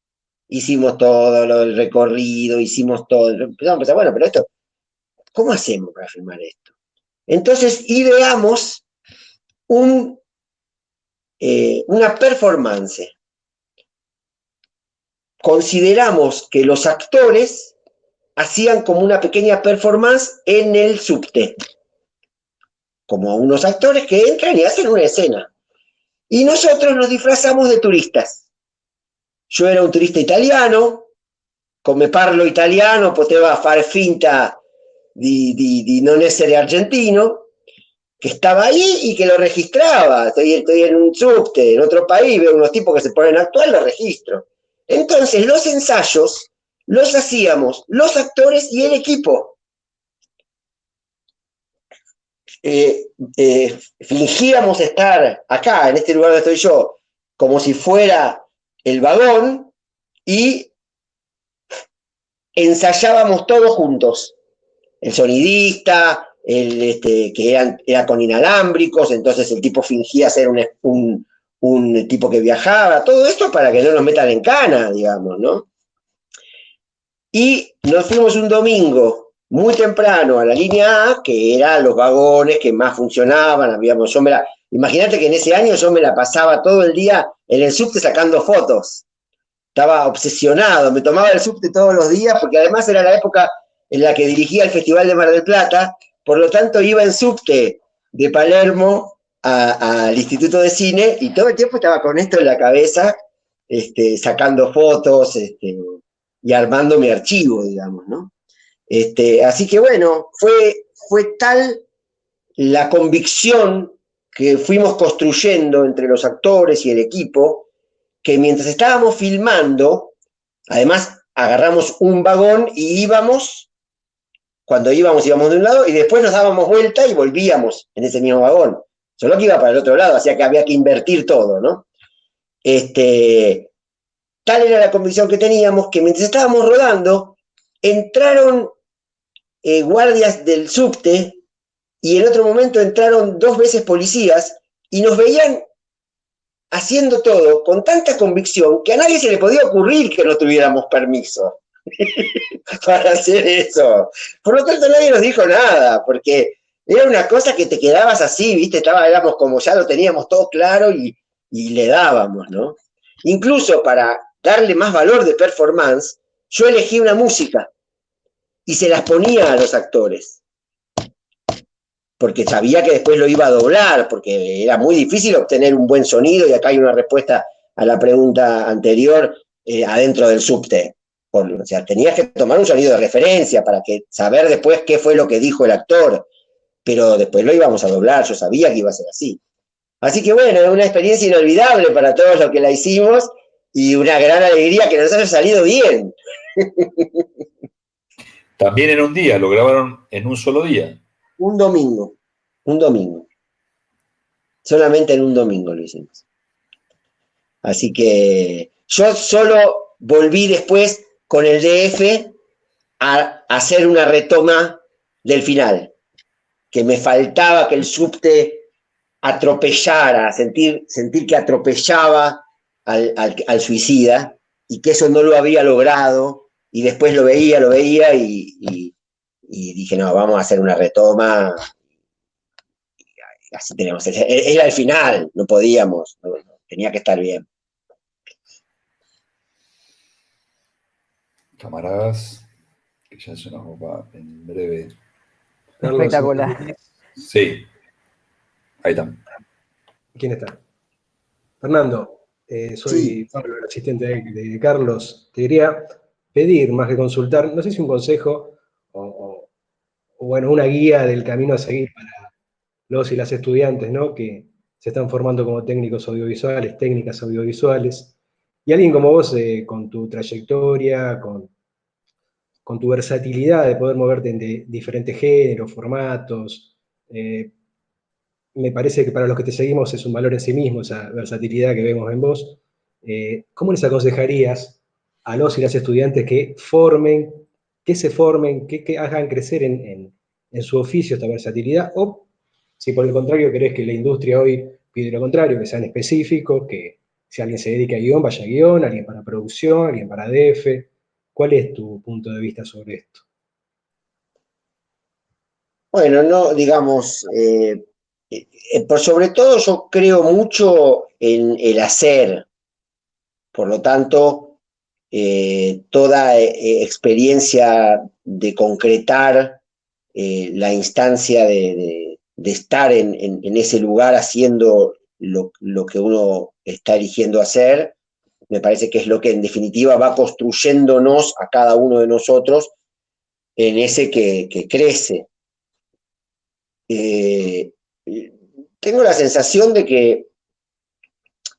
Hicimos todo el recorrido, hicimos todo, empezamos a pensar, bueno, pero esto, ¿cómo hacemos para filmar esto? Entonces ideamos una performance. Consideramos que los actores hacían como una pequeña performance en el subte, como unos actores que entran y hacen una escena. Y nosotros nos disfrazamos de turistas. Yo era un turista italiano, come parlo italiano, poteva far finta di non essere argentino, que estaba ahí y que lo registraba. Estoy en un subte, en otro país, veo unos tipos que se ponen a actuar, lo registro. Entonces, los ensayos los hacíamos los actores y el equipo. Fingíamos estar acá, en este lugar donde estoy yo, como si fuera el vagón, y ensayábamos todos juntos. El sonidista, que era con inalámbricos, entonces el tipo fingía ser un tipo que viajaba, todo esto para que no nos metan en cana, digamos, ¿no? Y nos fuimos un domingo muy temprano a la línea A, que eran los vagones que más funcionaban, imagínate que en ese año yo me la pasaba todo el día en el subte sacando fotos, estaba obsesionado, me tomaba el subte todos los días, porque además era la época en la que dirigía el Festival de Mar del Plata, por lo tanto iba en subte de Palermo al Instituto de Cine, y todo el tiempo estaba con esto en la cabeza, sacando fotos, y armando mi archivo, digamos, ¿no? Así que bueno, fue tal la convicción que fuimos construyendo entre los actores y el equipo, que mientras estábamos filmando, además agarramos un vagón y cuando íbamos de un lado y después nos dábamos vuelta y volvíamos en ese mismo vagón. Solo que iba para el otro lado, hacía que había que invertir todo, ¿no? Tal era la convicción que teníamos que mientras estábamos rodando, entraron guardias del subte y en otro momento entraron 2 veces policías y nos veían haciendo todo con tanta convicción que a nadie se le podía ocurrir que no tuviéramos permiso para hacer eso. Por lo tanto, nadie nos dijo nada, porque era una cosa que te quedabas así, ¿viste? Éramos como ya lo teníamos todo claro y le dábamos, ¿no? Incluso para darle más valor de performance, yo elegí una música y se las ponía a los actores, porque sabía que después lo iba a doblar, porque era muy difícil obtener un buen sonido, y acá hay una respuesta a la pregunta anterior, adentro del subte. O sea, tenías que tomar un sonido de referencia para saber después qué fue lo que dijo el actor, pero después lo íbamos a doblar, yo sabía que iba a ser así. Así que bueno, es una experiencia inolvidable para todos los que la hicimos, y una gran alegría que nos haya salido bien. También en un día, lo grabaron en un solo día. Un domingo. Solamente en un domingo lo hicimos. Así que yo solo volví después con el DF a hacer una retoma del final, que me faltaba que el subte atropellara, sentir que atropellaba al suicida, y que eso no lo había logrado, y después lo veía y dije, no, vamos a hacer una retoma, y así tenemos, era el final, no podíamos, tenía que estar bien. Camaradas, que ya se nos va en breve. Espectacular. Sí, ahí están. ¿Quién está? Fernando, soy Sí. Pablo, el asistente de Carlos. Te quería pedir, más que consultar, no sé si un consejo o bueno, una guía del camino a seguir para los y las estudiantes, ¿no? Que se están formando como técnicos audiovisuales, técnicas audiovisuales, y alguien como vos, con tu trayectoria, con con tu versatilidad de poder moverte en diferentes géneros, formatos. Me parece que para los que te seguimos es un valor en sí mismo, esa versatilidad que vemos en vos. ¿Cómo les aconsejarías a los y las estudiantes que se formen, que hagan crecer en su oficio esta versatilidad? O si por el contrario crees que la industria hoy pide lo contrario, que sean específicos, que si alguien se dedica a guión, vaya a guión, alguien para producción, alguien para DF. ¿Cuál es tu punto de vista sobre esto? Bueno, no, digamos, por sobre todo yo creo mucho en el hacer, por lo tanto, toda experiencia de concretar la instancia de estar en ese lugar haciendo lo que uno está eligiendo hacer, me parece que es lo que en definitiva va construyéndonos a cada uno de nosotros en ese que crece. Tengo la sensación de que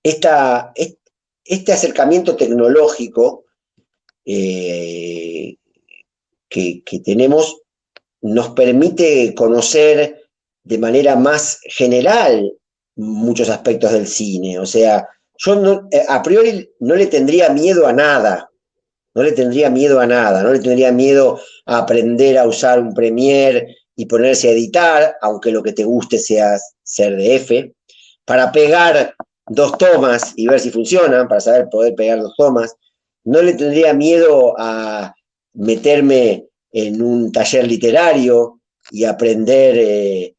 este acercamiento tecnológico que tenemos nos permite conocer de manera más general muchos aspectos del cine. O sea, yo no, a priori no le tendría miedo a nada. No le tendría miedo a nada. No le tendría miedo a aprender a usar un Premiere y ponerse a editar, aunque lo que te guste sea ser DF, para pegar 2 tomas y ver si funcionan, para saber poder pegar 2 tomas. No le tendría miedo a meterme en un taller literario y aprender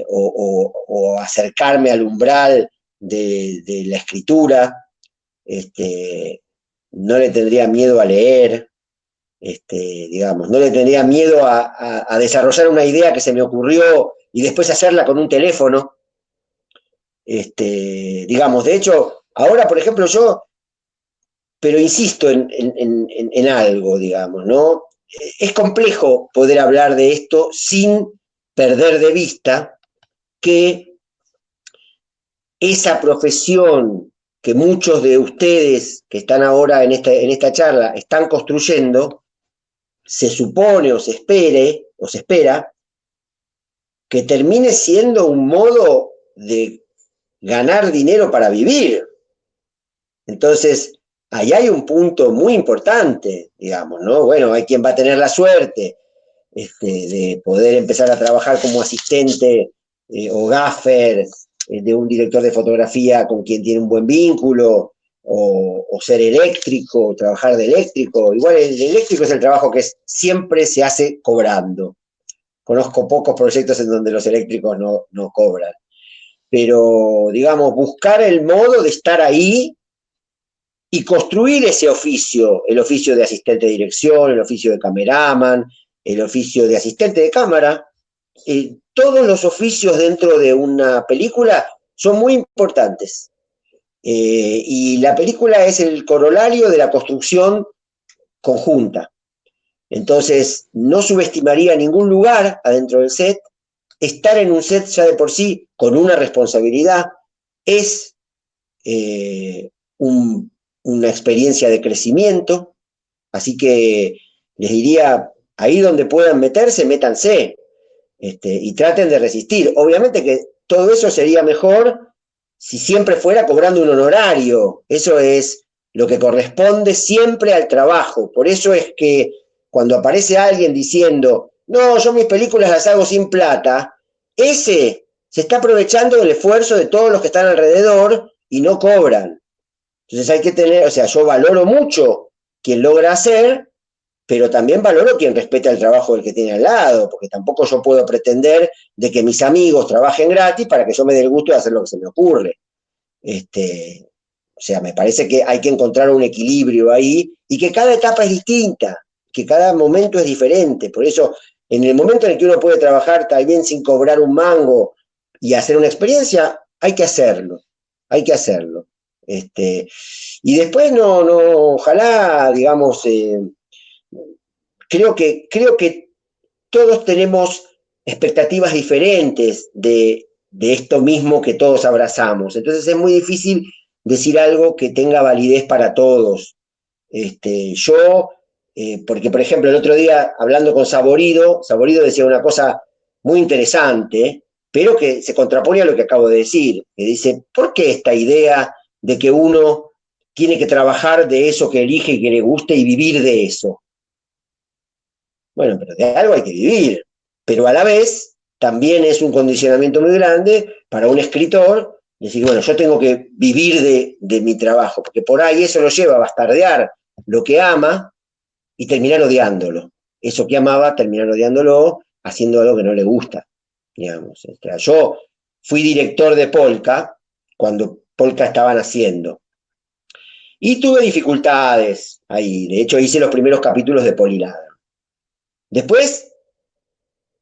o acercarme al umbral de la escritura. No le tendría miedo a leer, digamos, no le tendría miedo a desarrollar una idea que se me ocurrió y después hacerla con un teléfono. Digamos, de hecho, ahora, por ejemplo, pero insisto en algo, digamos, ¿no? Es complejo poder hablar de esto sin perder de vista que esa profesión que muchos de ustedes que están ahora en esta charla están construyendo, se supone o se espera que termine siendo un modo de ganar dinero para vivir. Entonces, ahí hay un punto muy importante, digamos, ¿no? Bueno, hay quien va a tener la suerte de poder empezar a trabajar como asistente o gaffer de un director de fotografía con quien tiene un buen vínculo, o ser eléctrico, trabajar de eléctrico. Igual el eléctrico es el trabajo que siempre se hace cobrando. Conozco pocos proyectos en donde los eléctricos no cobran. Pero, digamos, buscar el modo de estar ahí y construir ese oficio, el oficio de asistente de dirección, el oficio de cameraman, el oficio de asistente de cámara. Todos los oficios dentro de una película son muy importantes. Y la película es el corolario de la construcción conjunta. Entonces, no subestimaría ningún lugar adentro del set. Estar en un set ya de por sí con una responsabilidad es una experiencia de crecimiento. Así que les diría, ahí donde puedan meterse, métanse. Y traten de resistir. Obviamente que todo eso sería mejor si siempre fuera cobrando un honorario. Eso es lo que corresponde siempre al trabajo. Por eso es que cuando aparece alguien diciendo, no, yo mis películas las hago sin plata, ese se está aprovechando del esfuerzo de todos los que están alrededor y no cobran. Entonces hay que tener, o sea, yo valoro mucho quien logra hacer, pero también valoro quien respeta el trabajo del que tiene al lado, porque tampoco yo puedo pretender de que mis amigos trabajen gratis para que yo me dé el gusto de hacer lo que se me ocurre. O sea, me parece que hay que encontrar un equilibrio ahí y que cada etapa es distinta, que cada momento es diferente. Por eso, en el momento en el que uno puede trabajar también sin cobrar un mango y hacer una experiencia, hay que hacerlo, hay que hacerlo. Y después ojalá, digamos, creo que todos tenemos expectativas diferentes de esto mismo que todos abrazamos. Entonces es muy difícil decir algo que tenga validez para todos. Yo porque, por ejemplo, el otro día, hablando con Saborido decía una cosa muy interesante, pero que se contrapone a lo que acabo de decir, que dice, ¿por qué esta idea de que uno tiene que trabajar de eso que elige y que le guste y vivir de eso? Bueno, pero de algo hay que vivir, pero a la vez también es un condicionamiento muy grande para un escritor decir, bueno, yo tengo que vivir de mi trabajo, porque por ahí eso lo lleva a bastardear lo que ama y terminar odiándolo. Eso que amaba, terminar odiándolo, haciendo algo que no le gusta, digamos. O sea, yo fui director de Polka cuando Polka estaban haciendo. Y tuve dificultades ahí. De hecho, hice los primeros capítulos de Polilada. Después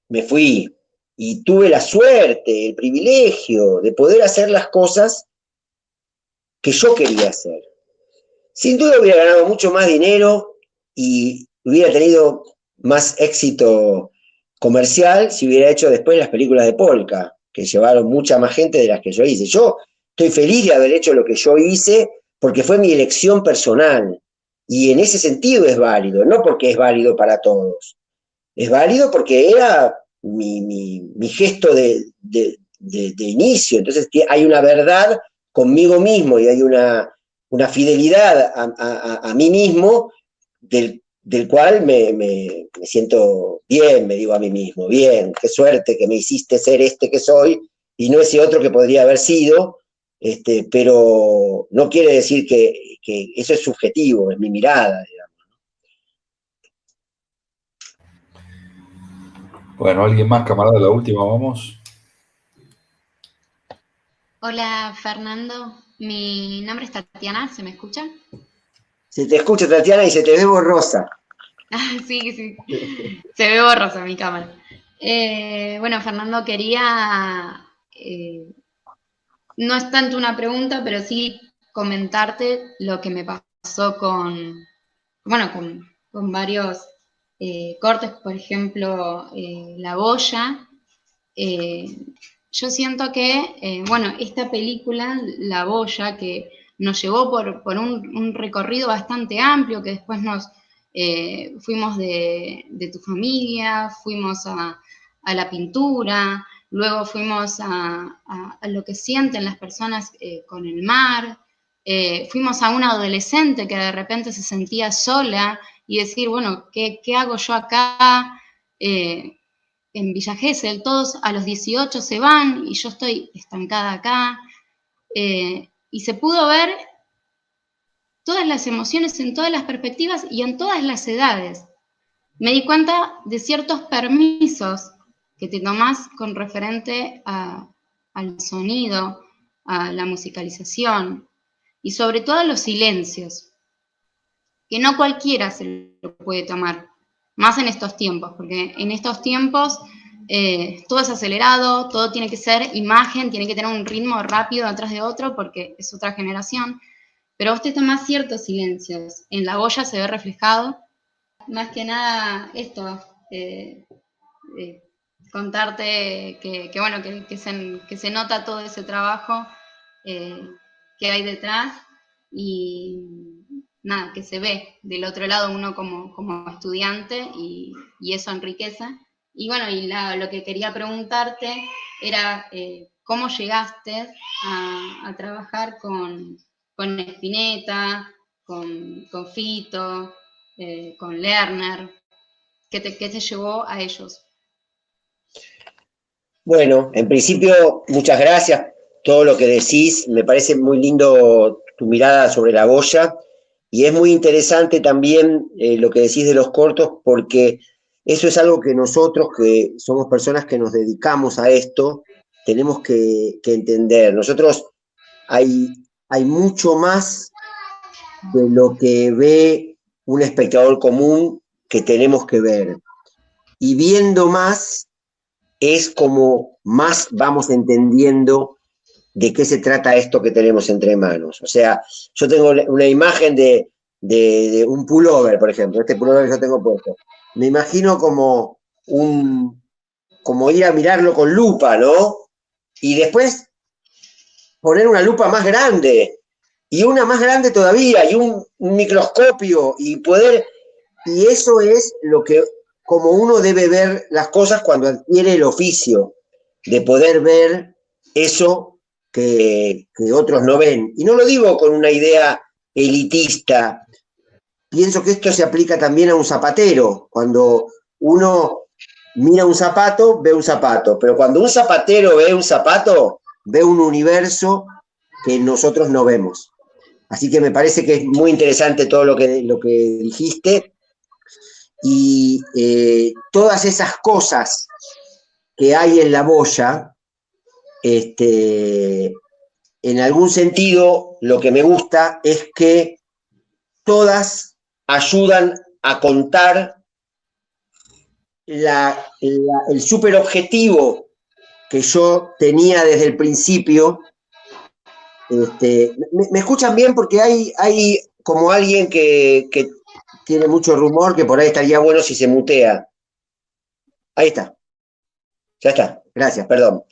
me fui y tuve la suerte, el privilegio de poder hacer las cosas que yo quería hacer. Sin duda hubiera ganado mucho más dinero y hubiera tenido más éxito comercial si hubiera hecho después las películas de Polka, que llevaron mucha más gente de las que yo hice. Yo estoy feliz de haber hecho lo que yo hice porque fue mi elección personal y en ese sentido es válido, no porque es válido para todos. Es válido porque era mi gesto de inicio. Entonces hay una verdad conmigo mismo y hay una fidelidad a mí mismo del cual me siento bien, me digo a mí mismo, bien, qué suerte que me hiciste ser este que soy y no ese otro que podría haber sido, pero no quiere decir que eso es subjetivo, es mi mirada, digamos. Bueno, ¿alguien más, camarada? La última, vamos. Hola Fernando, mi nombre es Tatiana, ¿se me escucha? Se te escucha, Tatiana, y se te ve borrosa. Sí, se ve borrosa mi cámara. Bueno, Fernando, quería, no es tanto una pregunta, pero sí comentarte lo que me pasó con varios cortes, por ejemplo, La Boya. Yo siento que, esta película, La Boya, que nos llevó por un recorrido bastante amplio, que después nos fuimos de tu familia, fuimos a la pintura, luego fuimos a lo que sienten las personas con el mar, fuimos a una adolescente que de repente se sentía sola y decir, bueno, ¿qué hago yo acá? En Villa Gesell, todos a los 18 se van y yo estoy estancada acá. Y se pudo ver todas las emociones en todas las perspectivas y en todas las edades. Me di cuenta de ciertos permisos que te tomás con referente al sonido, a la musicalización y sobre todo a los silencios, que no cualquiera se lo puede tomar, más en estos tiempos, porque en estos tiempos todo es acelerado, todo tiene que ser imagen, tiene que tener un ritmo rápido atrás de otro, porque es otra generación, pero vos te tomás ciertos silencios, en La Boya se ve reflejado. Más que nada esto, contarte que se nota todo ese trabajo que hay detrás y nada, que se ve del otro lado uno como estudiante y eso enriquece. Y bueno, lo que quería preguntarte era cómo llegaste a trabajar con Spinetta, con Fito, con Lerner, ¿qué te llevó a ellos? Bueno, en principio, muchas gracias. Todo lo que decís, me parece muy lindo tu mirada sobre La Boya y es muy interesante también lo que decís de los cortos porque eso es algo que nosotros, que somos personas que nos dedicamos a esto, tenemos que entender. Nosotros hay mucho más de lo que ve un espectador común que tenemos que ver. Y viendo más es como más vamos entendiendo de qué se trata esto que tenemos entre manos. O sea, yo tengo una imagen de un pullover, por ejemplo, este pullover que yo tengo puesto. Me imagino como ir a mirarlo con lupa, ¿no? Y después poner una lupa más grande, y una más grande todavía, y un microscopio, y poder Y eso es lo que, como uno debe ver las cosas cuando adquiere el oficio, de poder ver eso que otros no ven. Y no lo digo con una idea elitista. Pienso que esto se aplica también a un zapatero. Cuando uno mira un zapato, ve un zapato. Pero cuando un zapatero ve un zapato, ve un universo que nosotros no vemos. Así que me parece que es muy interesante todo lo que dijiste. Y todas esas cosas que hay en la boya, en algún sentido, lo que me gusta es que todas ayudan a contar el superobjetivo que yo tenía desde el principio. ¿Me escuchan bien? Porque hay como alguien que tiene mucho rumor, que por ahí estaría bueno si se mutea. Ahí está. Ya está. Gracias, perdón.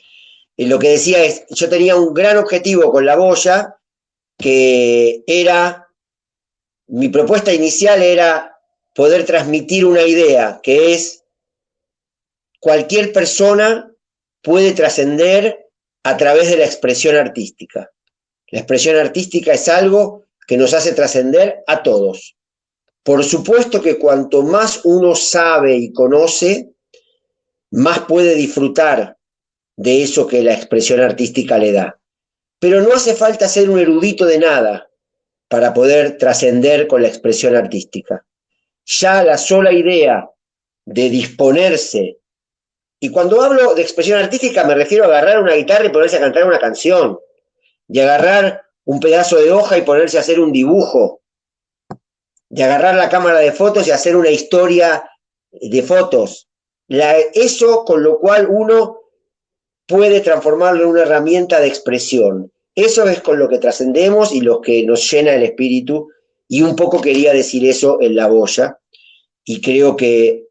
Y lo que decía es, yo tenía un gran objetivo con la boya, que era, mi propuesta inicial era poder transmitir una idea, que es, cualquier persona puede trascender a través de la expresión artística. La expresión artística es algo que nos hace trascender a todos. Por supuesto que cuanto más uno sabe y conoce, más puede disfrutar de eso que la expresión artística le da. Pero no hace falta ser un erudito de nada para poder trascender con la expresión artística. Ya la sola idea de disponerse, y cuando hablo de expresión artística me refiero a agarrar una guitarra y ponerse a cantar una canción, de agarrar un pedazo de hoja y ponerse a hacer un dibujo, de agarrar la cámara de fotos y hacer una historia de fotos. Eso con lo cual uno puede transformarlo en una herramienta de expresión. Eso es con lo que trascendemos y lo que nos llena el espíritu, y un poco quería decir eso en la boya, y creo que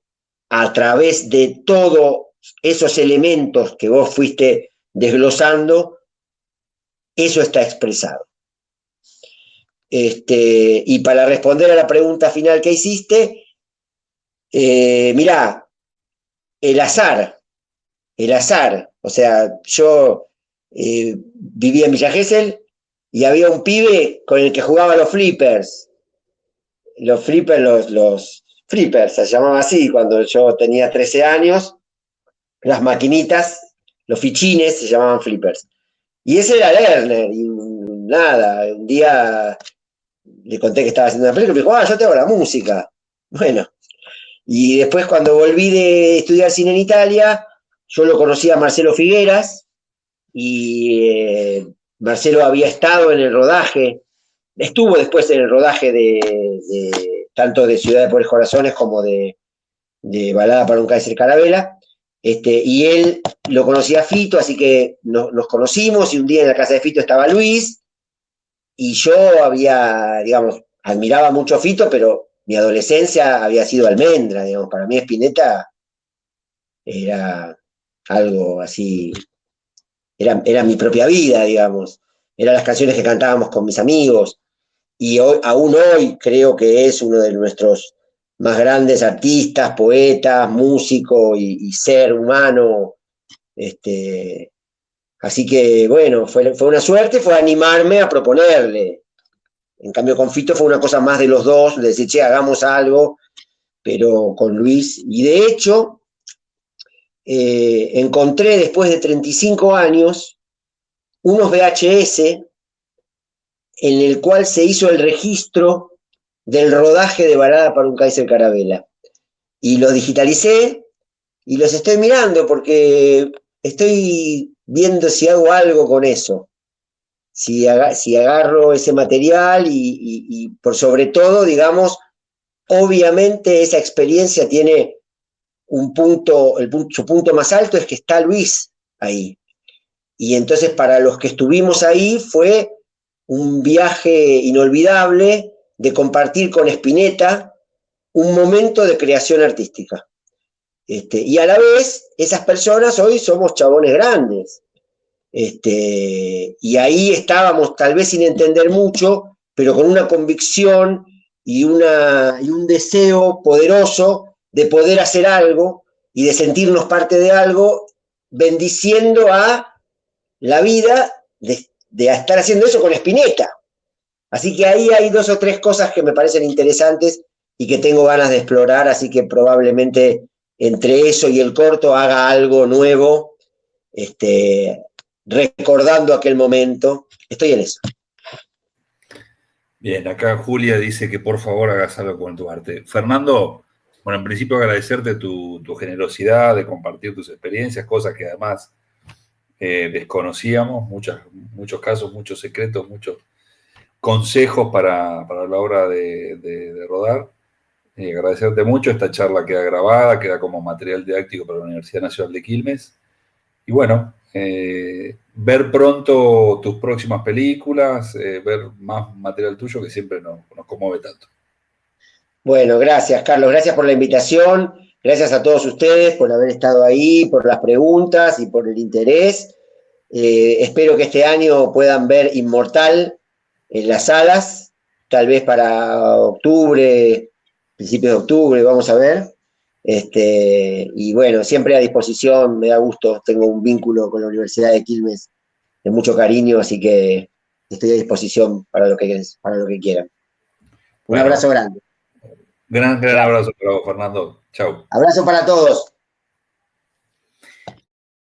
a través de todos esos elementos que vos fuiste desglosando, eso está expresado. Y para responder a la pregunta final que hiciste, mirá, el azar, o sea, yo vivía en Villa Gesell y había un pibe con el que jugaba los flippers, los flippers, se llamaba así cuando yo tenía 13 años, las maquinitas, los fichines se llamaban flippers. Y ese era Lerner, y nada, un día le conté que estaba haciendo una película y me dijo, yo te hago la música. Bueno, y después cuando volví de estudiar cine en Italia, yo lo conocí a Marcelo Figueras, y Marcelo había estado en el rodaje, estuvo después en el rodaje tanto de Ciudad de Pobres Corazones como de Balada para un Kaiser Carabela, y él lo conocía a Fito, así que nos conocimos, y un día en la casa de Fito estaba Luis, y yo admiraba mucho a Fito, pero mi adolescencia había sido Almendra, digamos, para mí Spinetta era algo así, era mi propia vida, digamos, eran las canciones que cantábamos con mis amigos, y aún hoy creo que es uno de nuestros más grandes artistas, poetas, músico y ser humano. Así que, bueno, fue una suerte, fue animarme a proponerle. En cambio, con Fito fue una cosa más de los dos, de decir, che, hagamos algo, pero con Luis. Y de hecho, encontré después de 35 años unos VHS en el cual se hizo el registro del rodaje de Balada para un Kaiser Carabela. Y los digitalicé y los estoy mirando porque estoy viendo si hago algo con eso. Si agarro ese material y por sobre todo, digamos, obviamente esa experiencia tiene un punto, su punto más alto es que está Luis ahí. Y entonces para los que estuvimos ahí fue un viaje inolvidable de compartir con Spinetta un momento de creación artística. Y a la vez, esas personas hoy somos chabones grandes. Y ahí estábamos, tal vez sin entender mucho, pero con una convicción y un deseo poderoso de poder hacer algo y de sentirnos parte de algo, bendiciendo a la vida de estar haciendo eso con Spinetta. Así que ahí hay 2 o 3 cosas que me parecen interesantes y que tengo ganas de explorar, así que probablemente entre eso y el corto haga algo nuevo, recordando aquel momento. Estoy en eso. Bien, acá Julia dice que por favor hagas algo con tu arte. Fernando, bueno, en principio agradecerte tu generosidad de compartir tus experiencias, cosas que además desconocíamos, muchos casos, muchos secretos, muchos consejos para la hora de rodar. Agradecerte mucho, esta charla queda grabada, queda como material didáctico para la Universidad Nacional de Quilmes. Y bueno, ver pronto tus próximas películas, ver más material tuyo que siempre nos conmueve tanto. Bueno, gracias, Carlos. Gracias por la invitación. Gracias a todos ustedes por haber estado ahí, por las preguntas y por el interés. Espero que este año puedan ver Inmortal en las salas, tal vez para octubre, principios de octubre, vamos a ver. Y bueno, siempre a disposición, me da gusto, tengo un vínculo con la Universidad de Quilmes de mucho cariño, así que estoy a disposición para lo que quieran. Un abrazo grande. Gran abrazo para vos, Fernando. Chau. Abrazo para todos.